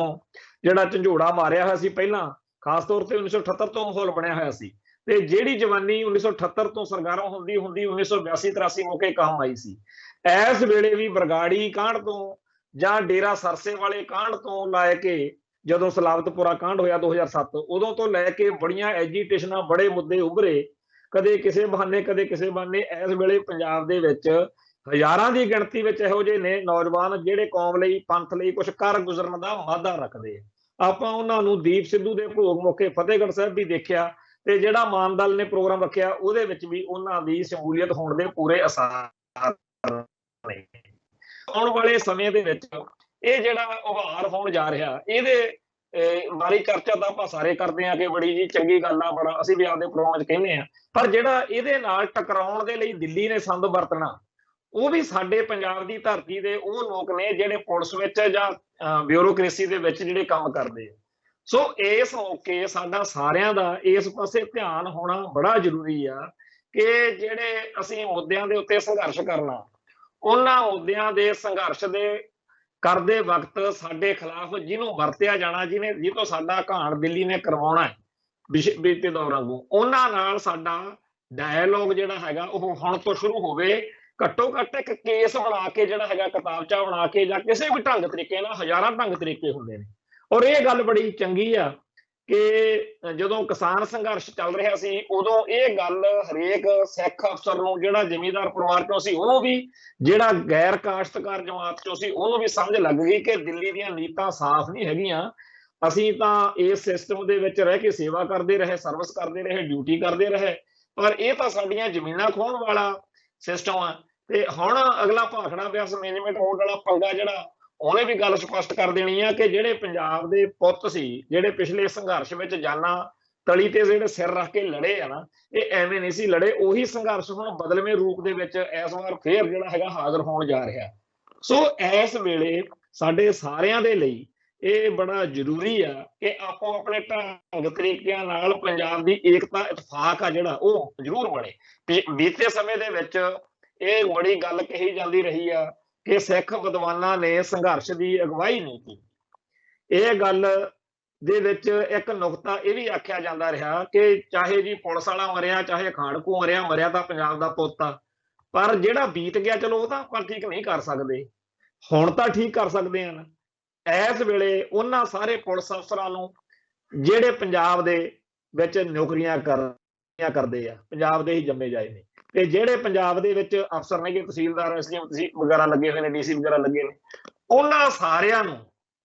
ਜਿਹੜਾ ਝੰਜੋੜਾ ਮਾਰਿਆ ਹੋਇਆ ਸੀ ਪਹਿਲਾਂ, ਖਾਸ ਤੌਰ ਤੇ 1978 ਤੋਂ ਮਾਹੌਲ ਬਣਿਆ ਹੋਇਆ ਸੀ ਤੇ ਜਿਹੜੀ ਜਵਾਨੀ 1978 ਤੋਂ ਸਰਗਰਮ ਹੁੰਦੀ ਹੁੰਦੀ 1982 83 ਮੌਕੇ ਕੰਮ ਆਈ ਸੀ। ਇਸ ਵੇਲੇ ਵੀ ਬਰਗਾੜੀ ਕਾਂਡ ਤੋਂ ਜਾਂ ਡੇਰਾ ਸਰਸੇ ਵਾਲੇ ਕਾਂਡ ਤੋਂ ਲੈ ਕੇ ਜਦੋਂ ਸਲਾਵਤਪੁਰਾ ਕਾਂਡ ਹੋਇਆ 2007 ਉਦੋਂ ਤੋਂ ਲੈ ਕੇ ਬੜੀਆਂ ਐਜੀਟੇਸ਼ਨਾਂ, ਬੜੇ ਮੁੱਦੇ ਉਭਰੇ, ਕਦੇ ਕਿਸੇ ਬਹਾਨੇ ਕਦੇ ਕਿਸੇ ਬਹਾਨੇ। ਇਸ ਵੇਲੇ ਪੰਜਾਬ ਦੇ ਵਿੱਚ ਹਜ਼ਾਰਾਂ ਦੀ ਗਿਣਤੀ ਵਿੱਚ ਇਹੋ ਜਿਹੇ ਨੇ ਨੌਜਵਾਨ ਜਿਹੜੇ ਕੌਮ ਲਈ, ਪੰਥ ਲਈ ਕੁਝ ਕਰ ਗੁਜ਼ਰਨ ਦਾ ਵਾਅਦਾ ਰੱਖਦੇ ਆ। ਆਪਾਂ ਉਹਨਾਂ ਨੂੰ ਦੀਪ ਸਿੱਧੂ ਦੇ ਭੋਗ ਮੌਕੇ ਫਤਿਹਗੜ੍ਹ ਸਾਹਿਬ ਵੀ ਦੇਖਿਆ ਤੇ ਜਿਹੜਾ ਮਾਨ ਦਲ ਨੇ ਪ੍ਰੋਗਰਾਮ ਰੱਖਿਆ ਉਹਦੇ ਵਿੱਚ ਵੀ ਉਹਨਾਂ ਦੀ ਸ਼ਮੂਲੀਅਤ ਹੋਣ ਦੇ ਪੂਰੇ ਆਸਾਰ ਨੇ। ਆਉਣ ਵਾਲੇ ਸਮੇਂ ਦੇ ਵਿੱਚ ਇਹ ਜਿਹੜਾ ਉਭਾਰ ਹੋਣ ਜਾ ਰਿਹਾ ਇਹਦੇ ਬਾਰੇ ਚਰਚਾ ਤਾਂ ਆਪਾਂ ਸਾਰੇ ਕਰਦੇ ਆ ਕਿ ਬੜੀ ਜੀ ਚੰਗੀ ਗੱਲ ਆ, ਬੜਾ ਅਸੀਂ ਵੀ ਆਪਦੇ ਪ੍ਰੋਗਰਾਮ 'ਚ ਕਹਿੰਦੇ ਆ, ਪਰ ਜਿਹੜਾ ਇਹਦੇ ਨਾਲ ਟਕਰਾਉਣ ਦੇ ਲਈ ਦਿੱਲੀ ਨੇ ਸੰਦ ਵਰਤਣਾ ਉਹ ਵੀ ਸਾਡੇ ਪੰਜਾਬ ਦੀ ਧਰਤੀ ਦੇ ਉਹ ਲੋਕ ਨੇ ਜਿਹੜੇ ਪੁਲਿਸ ਵਿੱਚ ਜਾਂ ਬਿਊਰੋਕ੍ਰੇਸੀ ਦੇ ਵਿੱਚ ਜਿਹੜੇ ਕੰਮ ਕਰਦੇ ਆ। ਸੋ ਇਸ ਮੌਕੇ ਸਾਡਾ ਸਾਰਿਆਂ ਦਾ ਇਸ ਪਾਸੇ ਧਿਆਨ ਹੋਣਾ ਬੜਾ ਜ਼ਰੂਰੀ ਆ ਕਿ ਜਿਹੜੇ ਅਸੀਂ ਮੁੱਦਿਆਂ ਦੇ ਉੱਤੇ ਸੰਘਰਸ਼ ਕਰਨਾ, ਉਹਨਾਂ ਮੁੱਦਿਆਂ ਦੇ ਸੰਘਰਸ਼ ਦੇ ਕਰਦੇ ਵਕਤ ਸਾਡੇ ਖਿਲਾਫ ਜਿਹਨੂੰ ਵਰਤਿਆ ਜਾਣਾ, ਜਿਹਤੋਂ ਸਾਡਾ ਘਾਣ ਦਿੱਲੀ ਨੇ ਕਰਵਾਉਣਾ ਹੈ ਬੀਤੇ ਦੌਰ ਵਾਂਗੂ, ਉਹਨਾਂ ਨਾਲ ਸਾਡਾ ਡਾਇਲੋਗ ਜਿਹੜਾ ਹੈਗਾ ਉਹ ਹੁਣ ਤੋਂ ਸ਼ੁਰੂ ਹੋਵੇ। ਘੱਟੋ ਘੱਟ ਇੱਕ ਕੇਸ ਬਣਾ ਕੇ ਜਿਹੜਾ ਹੈਗਾ, ਕਿਤਾਬਚਾ ਬਣਾ ਕੇ ਜਾਂ ਕਿਸੇ ਵੀ ਢੰਗ ਤਰੀਕੇ ਨਾਲ, ਹਜ਼ਾਰਾਂ ਢੰਗ ਤਰੀਕੇ ਹੁੰਦੇ ਨੇ। ਔਰ ਇਹ ਗੱਲ ਬੜੀ ਚੰਗੀ ਆ ਕਿ ਜਦੋਂ ਕਿਸਾਨ ਸੰਘਰਸ਼ ਚੱਲ ਰਿਹਾ ਸੀ ਉਦੋਂ ਇਹ ਗੱਲ ਹਰੇਕ ਸਿੱਖ ਅਫਸਰ ਨੂੰ, ਜਿਹੜਾ ਜ਼ਿਮੀਂਦਾਰ ਪਰਿਵਾਰ ਚੋਂ ਸੀ ਉਹਨੂੰ ਵੀ, ਜਿਹੜਾ ਗੈਰ ਕਾਸ਼ਤਕਾਰ ਜਮਾਤ ਚੋਂ ਸੀ ਉਹਨੂੰ ਵੀ ਸਮਝ ਲੱਗ ਗਈ ਕਿ ਦਿੱਲੀ ਦੀਆਂ ਨੀਤਾਂ ਸਾਫ਼ ਨਹੀਂ ਹੈਗੀਆਂ। ਅਸੀਂ ਤਾਂ ਇਸ ਸਿਸਟਮ ਦੇ ਵਿੱਚ ਰਹਿ ਕੇ ਸੇਵਾ ਕਰਦੇ ਰਹੇ, ਸਰਵਿਸ ਕਰਦੇ ਰਹੇ, ਡਿਊਟੀ ਕਰਦੇ ਰਹੇ, ਪਰ ਇਹ ਤਾਂ ਸਾਡੀਆਂ ਜ਼ਮੀਨਾਂ ਖੋਹਣ ਵਾਲਾ ਸਿਸਟਮ ਆ। ਤੇ ਹੁਣ ਅਗਲਾ ਭਾਖੜਾ ਬਿਆਸ ਮੈਨੇਜਮੈਂਟ ਬੋਰਡ ਵਾਲਾ ਪੰਗਾ ਜਿਹੜਾ, ਉਹਨੇ ਵੀ ਗੱਲ ਸਪਸ਼ਟ ਕਰ ਦੇਣੀ ਆ ਕਿ ਜਿਹੜੇ ਪੰਜਾਬ ਦੇ ਪੁੱਤ ਸੀ, ਜਿਹੜੇ ਪਿਛਲੇ ਸੰਘਰਸ਼ ਵਿੱਚ ਜਾਨਾਂ ਤਲੀ ਤੇ ਜਿਹੜੇ ਸਿਰ ਰੱਖ ਕੇ ਲੜੇ ਆ ਨਾ, ਇਹ ਐਵੇਂ ਨਹੀਂ ਸੀ ਲੜੇ। ਉਹੀ ਸੰਘਰਸ਼ ਹੁਣ ਬਦਲਵੇਂ ਰੂਪ ਦੇ ਵਿੱਚ ਇਸ ਵਾਰ ਫੇਰ ਜਿਹੜਾ ਹੈਗਾ ਹਾਜ਼ਰ ਹੋਣ ਜਾ ਰਿਹਾ। ਸੋ ਇਸ ਵੇਲੇ ਸਾਡੇ ਸਾਰਿਆਂ ਦੇ ਲਈ ਇਹ ਬੜਾ ਜ਼ਰੂਰੀ ਆ ਕਿ ਆਪੋ ਆਪਣੇ ਢੰਗ ਤਰੀਕਿਆਂ ਨਾਲ ਪੰਜਾਬ ਦੀ ਏਕਤਾ, ਇਤਫਾਕ ਆ ਜਿਹੜਾ ਉਹ ਜ਼ਰੂਰ ਬਣੇ। ਬੀਤੇ ਸਮੇਂ ਦੇ ਵਿੱਚ ਇਹ ਬੜੀ ਗੱਲ ਕਹੀ ਜਾਂਦੀ ਰਹੀ ਆ ਕਿ ਸਿੱਖ ਵਿਦਵਾਨਾਂ ਨੇ ਸੰਘਰਸ਼ ਦੀ ਅਗਵਾਈ ਨਹੀਂ ਕੀਤੀ। ਇਹ ਗੱਲ ਦੇ ਵਿੱਚ ਇੱਕ ਨੁਕਤਾ ਇਹ ਵੀ ਆਖਿਆ ਜਾਂਦਾ ਰਿਹਾ ਕਿ ਚਾਹੇ ਜੀ ਪੁਲਿਸ ਵਾਲਾ ਮਰਿਆ, ਚਾਹੇ ਖਾੜਕੂ ਮਰਿਆ, ਮਰਿਆ ਤਾਂ ਪੰਜਾਬ ਦਾ ਪੁੱਤ ਆ, ਪਰ ਜਿਹੜਾ ਬੀਤ ਗਿਆ ਚਲੋ ਉਹ ਤਾਂ ਆਪਾਂ ਠੀਕ ਨਹੀਂ ਕਰ ਸਕਦੇ, ਹੁਣ ਤਾਂ ਠੀਕ ਕਰ ਸਕਦੇ ਆ ਨਾ। ਇਸ ਵੇਲੇ ਉਹਨਾਂ ਸਾਰੇ ਪੁਲਿਸ ਅਫਸਰਾਂ ਨੂੰ ਜਿਹੜੇ ਪੰਜਾਬ ਦੇ ਵਿੱਚ ਨੌਕਰੀਆਂ ਕਰਦੇ ਆ, ਪੰਜਾਬ ਦੇ ਹੀ ਜੰਮੇ ਜਾਏ ਨੇ, ਤੇ ਜਿਹੜੇ ਪੰਜਾਬ ਦੇ ਵਿੱਚ ਅਫਸਰ ਨੇ, ਤਹਿਸੀਲਦਾਰ, ਐਸਡੀਐਮ ਵਗੈਰਾ ਲੱਗੇ ਹੋਏ ਨੇ, ਡੀਸੀ ਵਗੈਰਾ ਲੱਗੇ ਨੇ, ਉਹਨਾਂ ਸਾਰਿਆਂ ਨੂੰ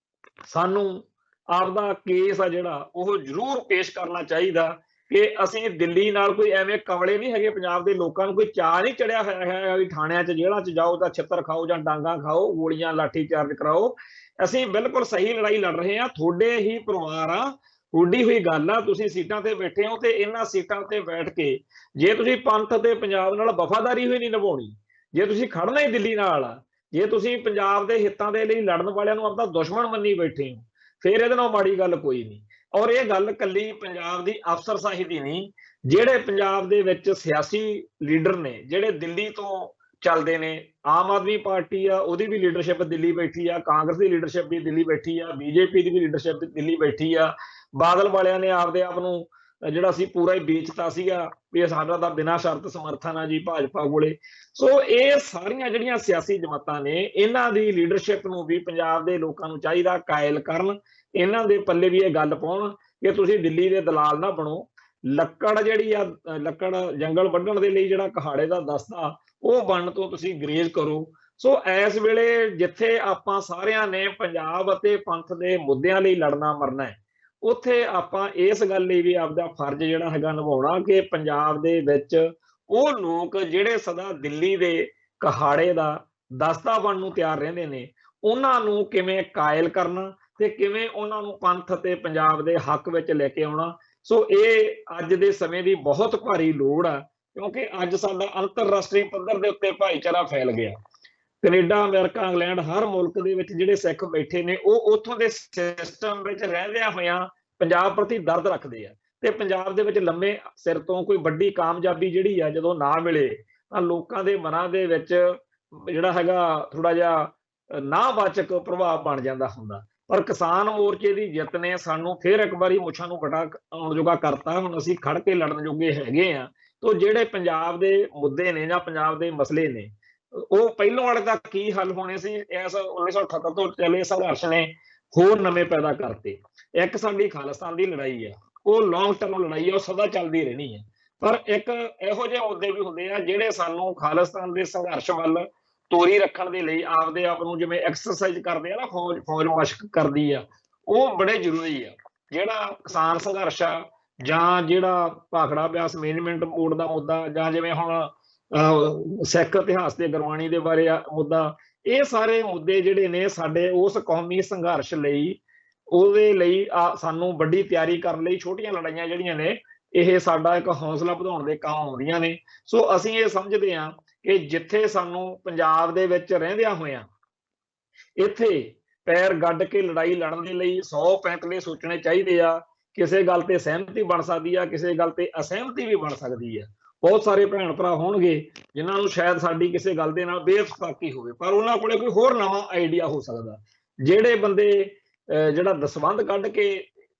ਸਾਨੂੰ ਆਪਦਾ ਕੇਸ ਆ ਜਿਹੜਾ ਉਹ ਜ਼ਰੂਰ ਪੇਸ਼ ਕਰਨਾ ਚਾਹੀਦਾ ਕਿ ਅਸੀਂ ਦਿੱਲੀ ਨਾਲ ਕੋਈ ਐਵੇਂ ਕਮਲੇ ਨਹੀਂ ਹੈਗੇ। ਪੰਜਾਬ ਦੇ ਲੋਕਾਂ ਨੂੰ ਕੋਈ ਚਾਅ ਨਹੀਂ ਚੜਿਆ ਹੋਇਆ ਹੈ ਵੀ ਥਾਣਿਆਂ 'ਚ, ਜੇਲ੍ਹਾਂ 'ਚ ਜਾਓ ਤਾਂ ਛਿੱਤਰ ਖਾਓ ਜਾਂ ਡਾਂਗਾ ਖਾਓ, ਗੋਲੀਆਂ ਲਾਠੀ ਚਾਰਜ ਕਰਾਓ। ਅਸੀਂ ਬਿਲਕੁਲ ਸਹੀ ਲੜਾਈ ਲੜ ਰਹੇ ਹਾਂ, ਤੁਹਾਡੇ ਹੀ ਪਰਿਵਾਰ ਆ, ਉੱਡੀ ਹੋਈ ਗੱਲ ਆ, ਤੁਸੀਂ ਸੀਟਾਂ ਤੇ ਬੈਠੇ ਹੋ ਤੇ ਇਹਨਾਂ ਸੀਟਾਂ ਤੇ ਬੈਠ ਕੇ ਜੇ ਤੁਸੀਂ ਪੰਥ ਤੇ ਪੰਜਾਬ ਨਾਲ ਵਫਾਦਾਰੀ ਹੋਈ ਨਹੀਂ ਨਿਭਾਉਣੀ, ਜੇ ਤੁਸੀਂ ਖੜਨਾ ਹੀ ਦਿੱਲੀ ਨਾਲ ਆ, ਜੇ ਤੁਸੀਂ ਪੰਜਾਬ ਦੇ ਹਿੱਤਾਂ ਦੇ ਲਈ ਲੜਨ ਵਾਲਿਆਂ ਨੂੰ ਆਪਦਾ ਦੁਸ਼ਮਣ ਮੰਨੀ ਬੈਠੇ ਹੋ, ਫਿਰ ਇਹਦੇ ਨਾਲ ਮਾੜੀ ਗੱਲ ਕੋਈ ਨਹੀਂ। ਔਰ ਇਹ ਗੱਲ ਕੱਲੀ ਪੰਜਾਬ ਦੀ ਅਫਸਰਸ਼ਾਹੀ ਦੀ ਨਹੀਂ, ਜਿਹੜੇ ਪੰਜਾਬ ਦੇ ਵਿੱਚ ਸਿਆਸੀ ਲੀਡਰ ਨੇ, ਜਿਹੜੇ ਦਿੱਲੀ ਤੋਂ ਚੱਲਦੇ ਨੇ, ਆਮ ਆਦਮੀ ਪਾਰਟੀ ਆ ਉਹਦੀ ਵੀ ਲੀਡਰਸ਼ਿਪ ਦਿੱਲੀ ਬੈਠੀ ਆ, ਕਾਂਗਰਸ ਦੀ ਲੀਡਰਸ਼ਿਪ ਵੀ ਦਿੱਲੀ ਬੈਠੀ ਆ, ਬੀਜੇਪੀ ਦੀ ਵੀ ਲੀਡਰਸ਼ਿਪ ਦਿੱਲੀ ਬੈਠੀ ਆ, ਬਾਦਲ ਵਾਲਿਆਂ ਨੇ ਆਪਦੇ ਆਪ ਨੂੰ ਜਿਹੜਾ ਸੀ ਪੂਰਾ ਹੀ ਵੇਚਤਾ ਸੀਗਾ ਵੀ ਇਹ ਸਾਡਾ ਤਾਂ ਬਿਨਾਂ ਸ਼ਰਤ ਸਮਰਥਨ ਆ ਜੀ ਭਾਜਪਾ ਕੋਲੇ। ਸੋ ਇਹ ਸਾਰੀਆਂ ਜਿਹੜੀਆਂ ਸਿਆਸੀ ਜਮਾਤਾਂ ਨੇ, ਇਹਨਾਂ ਦੀ ਲੀਡਰਸ਼ਿਪ ਨੂੰ ਵੀ ਪੰਜਾਬ ਦੇ ਲੋਕਾਂ ਨੂੰ ਚਾਹੀਦਾ ਕਾਇਲ ਕਰਨ, ਇਹਨਾਂ ਦੇ ਪੱਲੇ ਵੀ ਇਹ ਗੱਲ ਪਾਉਣ ਕਿ ਤੁਸੀਂ ਦਿੱਲੀ ਦੇ ਦਲਾਲ ਨਾ ਬਣੋ। ਲੱਕੜ ਜਿਹੜੀ ਆ, ਲੱਕੜ ਜੰਗਲ ਵੱਢਣ ਦੇ ਲਈ ਜਿਹੜਾ ਕਹਾੜੇ ਦਾ ਦਸਤਾ, ਉਹ ਬਣਨ ਤੋਂ ਤੁਸੀਂ ਗਰੇਜ਼ ਕਰੋ। ਸੋ ਇਸ ਵੇਲੇ ਜਿੱਥੇ ਆਪਾਂ ਸਾਰਿਆਂ ਨੇ ਪੰਜਾਬ ਅਤੇ ਪੰਥ ਦੇ ਮੁੱਦਿਆਂ ਲਈ ਲੜਨਾ ਮਰਨਾ ਹੈ, ਉੱਥੇ ਆਪਾਂ ਇਸ ਗੱਲ ਲਈ ਵੀ ਆਪਦਾ ਫਰਜ਼ ਜਿਹੜਾ ਹੈਗਾ ਨਿਭਾਉਣਾ ਕਿ ਪੰਜਾਬ ਦੇ ਵਿੱਚ ਉਹ ਲੋਕ ਜਿਹੜੇ ਸਦਾ ਦਿੱਲੀ ਦੇ ਕਹਾੜੇ ਦਾ ਦਸਤਾ ਬਣਨ ਨੂੰ ਤਿਆਰ ਰਹਿੰਦੇ ਨੇ, ਉਹਨਾਂ ਨੂੰ ਕਿਵੇਂ ਕਾਇਲ ਕਰਨਾ ਤੇ ਕਿਵੇਂ ਉਹਨਾਂ ਨੂੰ ਪੰਥ ਤੇ ਪੰਜਾਬ ਦੇ ਹੱਕ ਵਿੱਚ ਲੈ ਕੇ ਆਉਣਾ। ਸੋ ਇਹ ਅੱਜ ਦੇ ਸਮੇਂ ਦੀ ਬਹੁਤ ਭਾਰੀ ਲੋੜ ਆ, ਕਿਉਂਕਿ ਅੱਜ ਸਾਡਾ ਅੰਤਰਰਾਸ਼ਟਰੀ ਪੱਧਰ ਦੇ ਉੱਤੇ ਭਾਈਚਾਰਾ ਫੈਲ ਗਿਆ। ਕੈਨੇਡਾ, ਅਮਰੀਕਾ, ਇੰਗਲੈਂਡ, ਹਰ ਮੁਲਕ ਦੇ ਵਿੱਚ ਜਿਹੜੇ ਸਿੱਖ ਬੈਠੇ ਨੇ, ਉਹ ਉੱਥੋਂ ਦੇ ਸਿਸਟਮ ਵਿੱਚ ਰਹਿੰਦਿਆਂ ਹੋਇਆਂ ਪੰਜਾਬ ਪ੍ਰਤੀ ਦਰਦ ਰੱਖਦੇ ਆ, ਤੇ ਪੰਜਾਬ ਦੇ ਵਿੱਚ ਲੰਮੇ ਸਿਰ ਤੋਂ ਕੋਈ ਵੱਡੀ ਕਾਮਯਾਬੀ ਜਿਹੜੀ ਆ ਜਦੋਂ ਨਾ ਮਿਲੇ ਤਾਂ ਲੋਕਾਂ ਦੇ ਮਨਾਂ ਦੇ ਵਿੱਚ ਜਿਹੜਾ ਹੈਗਾ ਥੋੜਾ ਜਿਹਾ ਨਾਵਾਚਕ ਪ੍ਰਭਾਵ ਬਣ ਜਾਂਦਾ ਹੁੰਦਾ। ਪਰ ਕਿਸਾਨ ਮੋਰਚੇ ਦੀ ਜਿੱਤ ਨੇ ਸਾਨੂੰ ਫਿਰ ਇੱਕ ਵਾਰੀ ਮੁੱਛਾਂ ਨੂੰ ਵਟਾ ਆਉਣ ਜੋਗਾ ਕਰਤਾ। ਹੁਣ ਅਸੀਂ ਖੜ ਕੇ ਲੜਨ ਜੋਗੇ ਹੈਗੇ ਆ। ਤੋਂ ਜਿਹੜੇ ਪੰਜਾਬ ਦੇ ਮੁੱਦੇ ਨੇ ਜਾਂ ਪੰਜਾਬ ਦੇ ਮਸਲੇ ਨੇ, ਉਹ ਪਹਿਲੋਂ ਵਾਲੇ ਦਾ ਕੀ ਹੱਲ ਹੋਣੇ ਸੀ, ਇਸ 1978 ਤੋਂ ਚੱਲੇ ਸੰਘਰਸ਼ ਨੇ ਹੋਰ ਨਵੇਂ ਪੈਦਾ ਕਰਤੇ। ਇੱਕ ਸਾਡੀ ਖਾਲਿਸਤਾਨ ਦੀ ਲੜਾਈ ਆ, ਉਹ ਲੌਂਗ ਟਰਮ ਲੜਾਈ ਆ, ਉਹ ਸਦਾ ਚੱਲਦੀ ਰਹਿਣੀ ਹੈ। ਪਰ ਇੱਕ ਇਹੋ ਜਿਹੇ ਮੁੱਦੇ ਵੀ ਹੁੰਦੇ ਆ ਜਿਹੜੇ ਸਾਨੂੰ ਖਾਲਿਸਤਾਨ ਦੇ ਸੰਘਰਸ਼ ਵੱਲ ਤੋਰੀ ਰੱਖਣ ਦੇ ਲਈ ਆਪਦੇ ਆਪ ਨੂੰ ਜਿਵੇਂ ਐਕਸਰਸਾਈਜ਼ ਕਰਦੇ ਆ ਨਾ, ਫੌਜ ਮਸ਼ਕ ਕਰਦੀ ਆ, ਉਹ ਬੜੇ ਜ਼ਰੂਰੀ ਆ। ਜਿਹੜਾ ਕਿਸਾਨ ਸੰਘਰਸ਼ ਆ, ਜਾਂ ਜਿਹੜਾ ਭਾਖੜਾ ਬਿਆਸ ਮੈਨੇਜਮੈਂਟ ਬੋਰਡ ਦਾ ਮੁੱਦਾ, ਜਾਂ ਜਿਵੇਂ ਹੁਣ ਸਿੱਖ ਇਤਿਹਾਸ ਦੇ ਗੁਰਬਾਣੀ ਦੇ ਬਾਰੇ ਮੁੱਦਾ, ਇਹ ਸਾਰੇ ਮੁੱਦੇ ਜਿਹੜੇ ਨੇ ਸਾਡੇ ਉਸ ਕੌਮੀ ਸੰਘਰਸ਼ ਲਈ, ਉਹਦੇ ਲਈ ਸਾਨੂੰ ਵੱਡੀ ਤਿਆਰੀ ਕਰਨ ਲਈ ਛੋਟੀਆਂ ਲੜਾਈਆਂ ਜਿਹੜੀਆਂ ਨੇ, ਇਹ ਸਾਡਾ ਇੱਕ ਹੌਸਲਾ ਵਧਾਉਣ ਦੇ ਕੰਮ ਆਉਂਦੀਆਂ ਨੇ। ਸੋ ਅਸੀਂ ਇਹ ਸਮਝਦੇ ਹਾਂ ਕਿ ਜਿੱਥੇ ਸਾਨੂੰ ਪੰਜਾਬ ਦੇ ਵਿੱਚ ਰਹਿੰਦਿਆਂ ਹੋਇਆਂ ਇੱਥੇ ਪੈਰ ਗੱਡ ਕੇ ਲੜਾਈ ਲੜਨ ਦੇ ਲਈ 100 ਪੈਂਤਲੇ ਸੋਚਣੇ ਚਾਹੀਦੇ ਆ। ਕਿਸੇ ਗੱਲ ਤੇ ਸਹਿਮਤੀ ਬਣ ਸਕਦੀ ਆ, ਕਿਸੇ ਗੱਲ ਤੇ ਅਸਹਿਮਤੀ ਵੀ ਬਣ ਸਕਦੀ ਆ। ਬਹੁਤ ਸਾਰੇ ਭੈਣ ਭਰਾ ਹੋਣਗੇ ਜਿਨ੍ਹਾਂ ਨੂੰ ਸ਼ਾਇਦ ਸਾਡੀ ਕਿਸੇ ਗੱਲ ਦੇ ਨਾਲ ਬੇਇਤਫਾਕੀ ਹੋਵੇ, ਪਰ ਉਹਨਾਂ ਕੋਲੇ ਕੋਈ ਹੋਰ ਨਵਾਂ ਆਈਡੀਆ ਹੋ ਸਕਦਾ। ਜਿਹੜੇ ਬੰਦੇ ਜਿਹੜਾ ਦਸਵੰਧ ਕੱਢ ਕੇ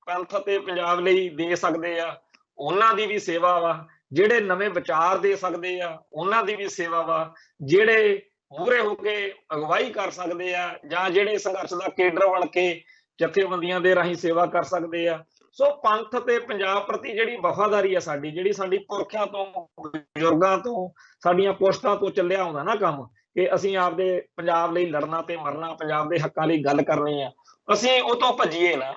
ਪੰਥ ਤੇ ਪੰਜਾਬ ਲਈ ਦੇ ਸਕਦੇ ਆ, ਉਹਨਾਂ ਦੀ ਵੀ ਸੇਵਾ ਵਾ। ਜਿਹੜੇ ਨਵੇਂ ਵਿਚਾਰ ਦੇ ਸਕਦੇ ਆ, ਉਹਨਾਂ ਦੀ ਵੀ ਸੇਵਾ ਵਾ। ਜਿਹੜੇ ਮੂਹਰੇ ਹੋ ਕੇ ਅਗਵਾਈ ਕਰ ਸਕਦੇ ਆ, ਜਾਂ ਜਿਹੜੇ ਸੰਘਰਸ਼ ਦਾ ਕੇਡਰ ਬਣ ਕੇ ਜਥੇਬੰਦੀਆਂ ਦੇ ਰਾਹੀਂ ਸੇਵਾ ਕਰ ਸਕਦੇ ਆ। ਸੋ ਪੰਥ ਤੇ ਪੰਜਾਬ ਪ੍ਰਤੀ ਜਿਹੜੀ ਵਫਾਦਾਰੀ ਆ ਸਾਡੀ, ਜਿਹੜੀ ਸਾਡੀ ਪੁਰਖਿਆਂ ਤੋਂ, ਬਜ਼ੁਰਗਾਂ ਤੋਂ, ਸਾਡੀਆਂ ਪੁਸ਼ਤਾਂ ਤੋਂ ਚੱਲਿਆ ਆਉਂਦਾ ਨਾ ਕੰਮ, ਕਿ ਅਸੀਂ ਆਪਦੇ ਪੰਜਾਬ ਲਈ ਲੜਨਾ ਤੇ ਮਰਨਾ, ਪੰਜਾਬ ਦੇ ਹੱਕਾਂ ਲਈ ਗੱਲ ਕਰਨੀ ਆ, ਅਸੀਂ ਉਹ ਤੋਂ ਭੱਜੀਏ ਨਾ,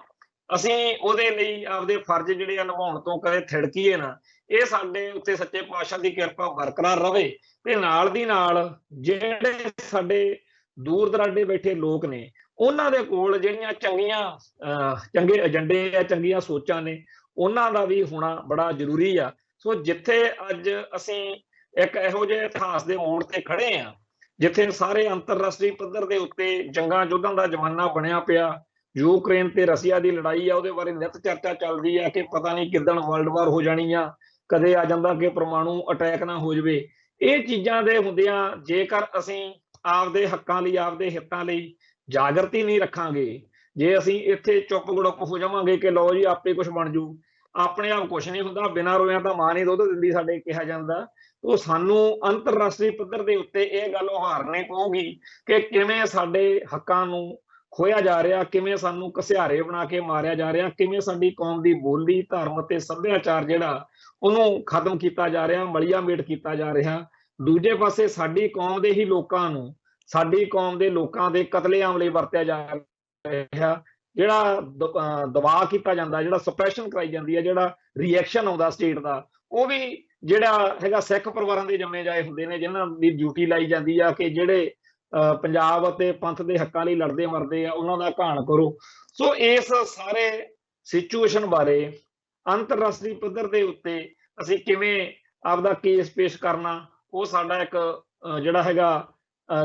ਅਸੀਂ ਉਹਦੇ ਲਈ ਆਪਦੇ ਫਰਜ਼ ਜਿਹੜੇ ਆ ਨਿਭਾਉਣ ਤੋਂ ਕਦੇ ਥਿੜਕੀਏ ਨਾ। ਇਹ ਸਾਡੇ ਉੱਤੇ ਸੱਚੇ ਪਾਤਸ਼ਾਹ ਦੀ ਕਿਰਪਾ ਬਰਕਰਾਰ ਰਵੇ। ਤੇ ਨਾਲ ਦੀ ਨਾਲ ਜਿਹੜੇ ਸਾਡੇ ਦੂਰ ਦਰਾਡੇ ਬੈਠੇ ਲੋਕ ਨੇ, ਉਹਨਾਂ ਦੇ ਕੋਲ ਜਿਹੜੀਆਂ ਚੰਗੇ ਏਜੰਡੇ ਆ, ਚੰਗੀਆਂ ਸੋਚਾਂ ਨੇ, ਉਹਨਾਂ ਦਾ ਵੀ ਹੋਣਾ ਬੜਾ ਜ਼ਰੂਰੀ ਆ। ਸੋ ਜਿੱਥੇ ਅੱਜ ਅਸੀਂ ਇੱਕ ਇਹੋ ਜਿਹੇ ਇਤਿਹਾਸ ਦੇ ਮੋੜ ਤੇ ਖੜੇ ਆ, ਜਿੱਥੇ ਸਾਰੇ ਅੰਤਰਰਾਸ਼ਟਰੀ ਪੱਧਰ ਦੇ ਉੱਤੇ ਜੰਗਾਂ ਯੁੱਧਾਂ ਦਾ ਜ਼ਮਾਨਾ ਬਣਿਆ ਪਿਆ, ਯੂਕਰੇਨ ਤੇ ਰਸ਼ੀਆ ਦੀ ਲੜਾਈ ਆ, ਉਹਦੇ ਬਾਰੇ ਨਿਤ ਚਰਚਾ ਚੱਲਦੀ ਆ ਕਿ ਪਤਾ ਨਹੀਂ ਕਿੱਦਣ ਵਰਲਡ ਵਾਰ ਹੋ ਜਾਣੀ ਆ, ਕਦੇ ਆ ਜਾਂਦਾ ਕਿ ਪਰਮਾਣੂ ਅਟੈਕ ਨਾ ਹੋ ਜਾਵੇ। ਇਹ ਚੀਜ਼ਾਂ ਦੇ ਹੁੰਦਿਆਂ ਜੇਕਰ ਅਸੀਂ ਆਪਦੇ ਹੱਕਾਂ ਲਈ, ਆਪਦੇ ਹਿੱਤਾਂ ਲਈ ਜਾਗਰਤੀ ਨਹੀਂ ਰੱਖਾਂਗੇ, ਜੇ ਅਸੀਂ ਇੱਥੇ ਚੁੱਪ ਗੜੁੱਪ ਹੋ ਜਾਵਾਂਗੇ ਕਿ ਲਓ ਜੀ ਆਪੇ ਕੁਝ ਬਣ ਜੂ, ਆਪਣੇ ਆਪ ਕੁਝ ਨਹੀਂ ਹੁੰਦਾ, ਬਿਨਾਂ ਰੋਇਆਂ ਤਾਂ ਮਾਂ ਨਹੀਂ ਦੁੱਧ ਦਿੰਦੀ ਸਾਡੇ ਕਿਹਾ ਜਾਂਦਾ। ਉਹ ਸਾਨੂੰ ਅੰਤਰਰਾਸ਼ਟਰੀ ਪੱਧਰ ਦੇ ਉੱਤੇ ਇਹ ਗੱਲ ਉਹਾਰਨੀ ਪਊਗੀ ਕਿ ਕਿਵੇਂ ਸਾਡੇ ਹੱਕਾਂ ਨੂੰ ਖੋਇਆ ਜਾ ਰਿਹਾ, ਕਿਵੇਂ ਸਾਨੂੰ ਘਸਿਆਰੇ ਬਣਾ ਕੇ ਮਾਰਿਆ ਜਾ ਰਿਹਾ, ਕਿਵੇਂ ਸਾਡੀ ਕੌਮ ਦੀ ਬੋਲੀ, ਧਰਮ ਤੇ ਸੱਭਿਆਚਾਰ ਜਿਹੜਾ ਉਹਨੂੰ ਖਤਮ ਕੀਤਾ ਜਾ ਰਿਹਾ, ਮਲੀਆ ਮੇਟ ਕੀਤਾ ਜਾ ਰਿਹਾ। ਦੂਜੇ ਪਾਸੇ ਸਾਡੀ ਕੌਮ ਦੇ ਹੀ ਲੋਕਾਂ ਨੂੰ, ਸਾਡੀ ਕੌਮ ਦੇ ਲੋਕਾਂ ਦੇ ਕਤਲੇਆਮ ਲਈ ਵਰਤਿਆ ਜਾ ਰਿਹਾ, ਜਿਹੜਾ ਦਬਾਅ ਕੀਤਾ ਜਾਂਦਾ, ਜਿਹੜਾ ਸਪਰੈਸ਼ਨ ਕਰਾਈ ਜਾਂਦੀ ਹੈ, ਜਿਹੜਾ ਰਿਐਕਸ਼ਨ ਆਉਂਦਾ ਸਟੇਟ ਦਾ, ਉਹ ਵੀ ਜਿਹੜਾ ਹੈਗਾ ਸਿੱਖ ਪਰਿਵਾਰਾਂ ਦੇ ਜੰਮੇ ਜਾਏ ਹੁੰਦੇ ਨੇ, ਜਿਨ੍ਹਾਂ ਦੀ ਡਿਊਟੀ ਲਾਈ ਜਾਂਦੀ ਆ ਕਿ ਜਿਹੜੇ ਪੰਜਾਬ ਅਤੇ ਪੰਥ ਦੇ ਹੱਕਾਂ ਲਈ ਲੜਦੇ ਮਰਦੇ ਆ, ਉਹਨਾਂ ਦਾ ਘਾਣ ਕਰੋ। ਸੋ ਇਸ ਸਾਰੇ ਸਿਚੁਏਸ਼ਨ ਬਾਰੇ ਅੰਤਰਰਾਸ਼ਟਰੀ ਪੱਧਰ ਦੇ ਉੱਤੇ ਅਸੀਂ ਕਿਵੇਂ ਆਪਦਾ ਕੇਸ ਪੇਸ਼ ਕਰਨਾ, ਉਹ ਸਾਡਾ ਇੱਕ ਜਿਹੜਾ ਹੈਗਾ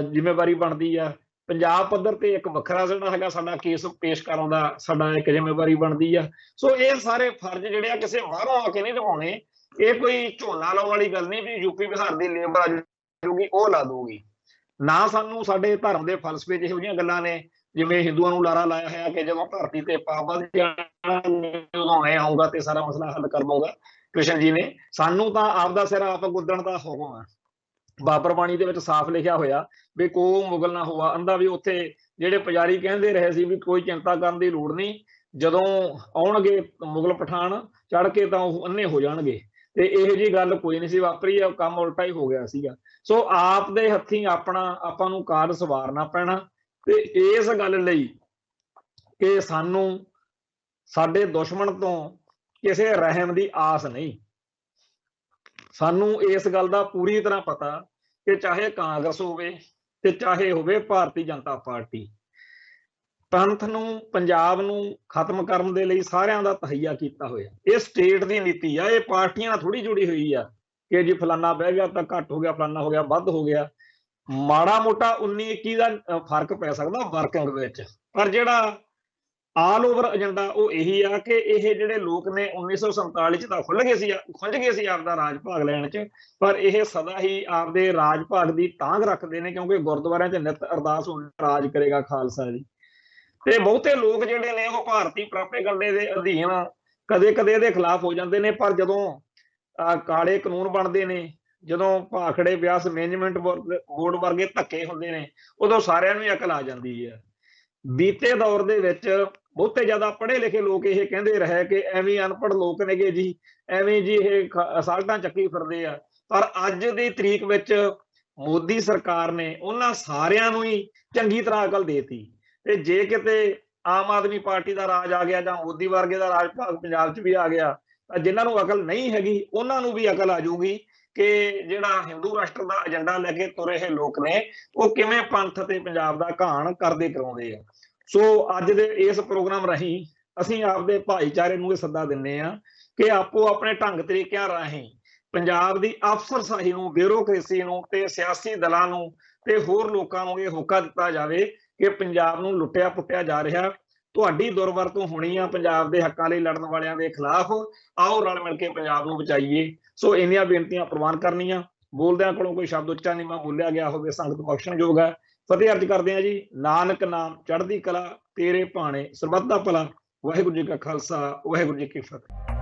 ਜ਼ਿੰਮੇਵਾਰੀ ਬਣਦੀ ਆ। ਪੰਜਾਬ ਪੱਧਰ ਤੇ ਇੱਕ ਵੱਖਰਾ ਜਿਹੜਾ ਹੈਗਾ ਸਾਡਾ ਕੇਸ ਪੇਸ਼ ਕਰਨ ਦਾ ਸਾਡਾ ਇੱਕ ਜ਼ਿੰਮੇਵਾਰੀ ਬਣਦੀ ਆ। ਸੋ ਇਹ ਸਾਰੇ ਫਰਜ਼ ਜਿਹੜੇ ਆ ਕਿਸੇ ਬਾਹਰੋਂ ਆ ਕੇ ਨਹੀਂ ਨਿਭਾਉਣੇ। ਇਹ ਕੋਈ ਝੋਨਾ ਲਾਉਣ ਵਾਲੀ ਗੱਲ ਨਹੀਂ ਵੀ ਯੂਪੀ ਬਿਹਾਰ ਦੀ ਲੇਬਰ ਆ ਜਾਊਗੀ ਉਹ ਲਾ ਦੂਗੀ। ਨਾ ਸਾਨੂੰ ਸਾਡੇ ਧਰਮ ਦੇ ਫਲਸਫੇ 'ਚ ਇਹੋ ਜਿਹੀਆਂ ਗੱਲਾਂ ਨੇ, ਜਿਵੇਂ ਹਿੰਦੂਆਂ ਨੂੰ ਲਾਰਾ ਲਾਇਆ ਹੋਇਆ ਕਿ ਜਦੋਂ ਧਰਤੀ ਤੇ ਪਾਪ ਵੱਧ ਜਾਣਾ ਉਦੋਂ ਮੈਂ ਆਊਂਗਾ ਤੇ ਸਾਰਾ ਮਸਲਾ ਹੱਲ ਕਰ ਦਊਂਗਾ। ਕ੍ਰਿਸ਼ਨ ਜੀ ਨੇ ਸਾਨੂੰ ਤਾਂ ਆਪਦਾ ਸਿਰ ਆਪ ਗੁੱਦਣ ਦਾ ਹੁਕਮ ਆ। ਬਾਬਰ ਬਾਣੀ ਦੇ ਵਿੱਚ ਸਾਫ਼ ਲਿਖਿਆ ਹੋਇਆ ਵੀ ਕੋ ਮੁਗਲ ਨਾ ਹੋਆ ਅੰਧਾ, ਵੀ ਉੱਥੇ ਜਿਹੜੇ ਪੁਜਾਰੀ ਕਹਿੰਦੇ ਰਹੇ ਸੀ ਵੀ ਕੋਈ ਚਿੰਤਾ ਕਰਨ ਦੀ ਲੋੜ ਨਹੀਂ, ਜਦੋਂ ਆਉਣਗੇ ਮੁਗਲ ਪਠਾਨ ਚੜ ਕੇ ਤਾਂ ਉਹ ਅੰਨੇ ਹੋ ਜਾਣਗੇ। ਤੇ ਇਹੋ ਜਿਹੀ ਗੱਲ ਕੋਈ ਨਹੀਂ ਸੀ ਵਾਪਰੀ, ਕੰਮ ਉਲਟਾ ਹੀ ਹੋ ਗਿਆ ਸੀਗਾ। ਸੋ ਆਪ ਦੇ ਹੱਥੀਂ ਆਪਾਂ ਨੂੰ ਕਾਰਜ ਸਵਾਰਨਾ ਪੈਣਾ। ਤੇ ਇਸ ਗੱਲ ਲਈ ਕਿ ਸਾਨੂੰ ਸਾਡੇ ਦੁਸ਼ਮਣ ਤੋਂ ਕਿਸੇ ਰਹਿਮ ਦੀ ਆਸ ਨਹੀਂ। ਸਾਨੂੰ ਇਸ ਗੱਲ ਦਾ ਪੂਰੀ ਤਰ੍ਹਾਂ ਪਤਾ ਕਿ ਚਾਹੇ ਕਾਂਗਰਸ ਹੋਵੇ ਤੇ ਚਾਹੇ ਹੋਵੇ ਭਾਰਤੀ ਜਨਤਾ ਪਾਰਟੀ, ਪੰਥ ਨੂੰ ਪੰਜਾਬ ਨੂੰ ਖਤਮ ਕਰਨ ਦੇ ਲਈ ਸਾਰਿਆਂ ਦਾ ਤਹਈਆ ਕੀਤਾ ਹੋਇਆ। ਇਹ ਸਟੇਟ ਦੀ ਨੀਤੀ ਆ, ਇਹ ਪਾਰਟੀਆਂ ਨਾਲ ਥੋੜੀ ਜੁੜੀ ਹੋਈ ਆ ਕਿ ਜੀ ਫਲਾਨਾ ਬਹਿ ਗਿਆ ਤਾਂ ਘੱਟ ਹੋ ਗਿਆ, ਫਲਾਨਾ ਹੋ ਗਿਆ ਵੱਧ ਹੋ ਗਿਆ। ਮਾੜਾ ਮੋਟਾ 19-21 ਦਾ ਫਰਕ ਪੈ ਸਕਦਾ ਵਰਕਿੰਗ ਵਿੱਚ, ਪਰ ਜਿਹੜਾ ਆਲ ਓਵਰ ਏਜੰਡਾ ਉਹ ਇਹੀ ਆ ਕਿ ਇਹ ਜਿਹੜੇ ਲੋਕ ਨੇ 1947 ਚ ਤਾਂ ਖੁੰਝ ਗਏ ਸੀ ਆਪਦਾ ਰਾਜ ਭਾਗ ਲੈਣ ਚ, ਪਰ ਇਹ ਸਦਾ ਹੀ ਆਪਦੇ ਰਾਜ ਭਾਗ ਦੀ ਤਾਂਘ ਰੱਖਦੇ ਨੇ, ਕਿਉਂਕਿ ਗੁਰਦੁਆਰਿਆਂ 'ਚ ਨਿਤ ਅਰਦਾਸ ਹੁੰਦੀ ਰਾਜ ਕਰੇਗਾ ਖਾਲਸਾ ਜੀ। ਤੇ ਬਹੁਤੇ ਲੋਕ ਜਿਹੜੇ ਨੇ ਉਹ ਭਾਰਤੀ ਪ੍ਰਾਪੇਗੰਡੇ ਦੇ ਅਧੀਨ ਕਦੇ ਕਦੇ ਇਹਦੇ ਖਿਲਾਫ ਹੋ ਜਾਂਦੇ ਨੇ, ਪਰ ਜਦੋਂ ਕਾਲੇ ਕਾਨੂੰਨ ਬਣਦੇ ਨੇ, ਜਦੋਂ ਭਾਖੜੇ ਵਿਆਸ ਮੈਨੇਜਮੈਂਟ ਬੋਰਡ ਵਰਗੇ ਧੱਕੇ ਹੁੰਦੇ ਨੇ, ਉਦੋਂ ਸਾਰਿਆਂ ਨੂੰ ਅਕਲ ਆ ਜਾਂਦੀ ਹੈ। ਬੀਤੇ ਦੌਰ ਦੇ ਵਿੱਚ ਬਹੁਤੇ ਜ਼ਿਆਦਾ ਪੜ੍ਹੇ ਲਿਖੇ ਲੋਕ ਇਹ ਕਹਿੰਦੇ ਰਹੇ ਕਿ ਐਵੇਂ ਅਨਪੜ੍ਹ ਲੋਕ ਨੇਗੇ ਜੀ, ਐਵੇਂ ਜੀ ਇਹ ਅਸਾਲਟਾਂ ਚੱਕੀ ਫਿਰਦੇ ਆ। ਪਰ ਅੱਜ ਦੀ ਤਰੀਕ ਵਿੱਚ ਮੋਦੀ ਸਰਕਾਰ ਨੇ ਉਹਨਾਂ ਸਾਰਿਆਂ ਨੂੰ ਹੀ ਚੰਗੀ ਤਰ੍ਹਾਂ ਅਕਲ ਦੇਤੀ। ਤੇ ਜੇ ਕਿਤੇ ਆਮ ਆਦਮੀ ਪਾਰਟੀ ਦਾ ਰਾਜ ਆ ਗਿਆ ਜਾਂ ਮੋਦੀ ਵਰਗੇ ਦਾ ਰਾਜ ਭਾਗ ਪੰਜਾਬ 'ਚ ਵੀ ਆ ਗਿਆ, ਤਾਂ ਜਿਨ੍ਹਾਂ ਨੂੰ ਅਕਲ ਨਹੀਂ ਹੈਗੀ ਉਹਨਾਂ ਨੂੰ ਵੀ ਅਕਲ ਆ ਜਾਊਗੀ ਕਿ ਜਿਹੜਾ ਹਿੰਦੂ ਰਾਸ਼ਟਰ ਦਾ ਏਜੰਡਾ ਲੈ ਕੇ ਤੁਰੇ ਇਹ ਲੋਕ ਨੇ ਉਹ ਕਿਵੇਂ ਪੰਥ ਤੇ ਪੰਜਾਬ ਦਾ ਘਾਣ ਕਰਦੇ ਕਰਾਉਂਦੇ ਆ। ਸੋ ਅੱਜ ਦੇ ਇਸ ਪ੍ਰੋਗਰਾਮ ਰਾਹੀਂ ਅਸੀਂ ਆਪਦੇ ਭਾਈਚਾਰੇ ਨੂੰ ਇਹ ਸੱਦਾ ਦਿੰਦੇ ਆ ਕਿ ਆਪੋ ਆਪਣੇ ਢੰਗ ਤਰੀਕਿਆਂ ਰਾਹੀਂ ਪੰਜਾਬ ਦੀ ਅਫਸਰਸ਼ਾਹੀ ਨੂੰ, ਬਿਊਰੋਕ੍ਰੇਸੀ ਨੂੰ ਤੇ ਸਿਆਸੀ ਦਲਾਂ ਨੂੰ ਤੇ ਹੋਰ ਲੋਕਾਂ ਨੂੰ ਇਹ ਹੋਕਾ ਦਿੱਤਾ ਜਾਵੇ ਕਿ ਪੰਜਾਬ ਨੂੰ ਲੁੱਟਿਆ ਪੁੱਟਿਆ ਜਾ ਰਿਹਾ, ਤੁਹਾਡੀ ਦੁਰਵਰਤੋਂ ਹੋਣੀ ਆ ਪੰਜਾਬ ਦੇ ਹੱਕਾਂ ਲਈ ਲੜਨ ਵਾਲਿਆਂ ਦੇ ਖਿਲਾਫ, ਆਓ ਰਲ ਮਿਲ ਕੇ ਪੰਜਾਬ ਨੂੰ ਬਚਾਈਏ। ਸੋ ਇੰਨੀਆਂ ਬੇਨਤੀਆਂ ਪ੍ਰਵਾਨ ਕਰਨੀਆਂ। ਬੋਲਦਿਆਂ ਕੋਲੋਂ ਕੋਈ ਸ਼ਬਦ ਉੱਚਾ ਨੀਵਾਂ ਬੋਲਿਆ ਗਿਆ ਹੋਵੇ ਸੰਗਤ ਬਖਸ਼ਣਯੋਗ ਹੈ। ਫਤਿਹ ਅਰਜ ਕਰਦੇ ਹਾਂ ਜੀ। ਨਾਨਕ ਨਾਮ ਚੜ੍ਹਦੀ ਕਲਾ, ਤੇਰੇ ਭਾਣੇ ਸਰਬੱਤ ਦਾ ਭਲਾ। ਵਾਹਿਗੁਰੂ ਜੀ ਕਾ ਖਾਲਸਾ, ਵਾਹਿਗੁਰੂ ਜੀ ਕੀ ਫਤਿਹ।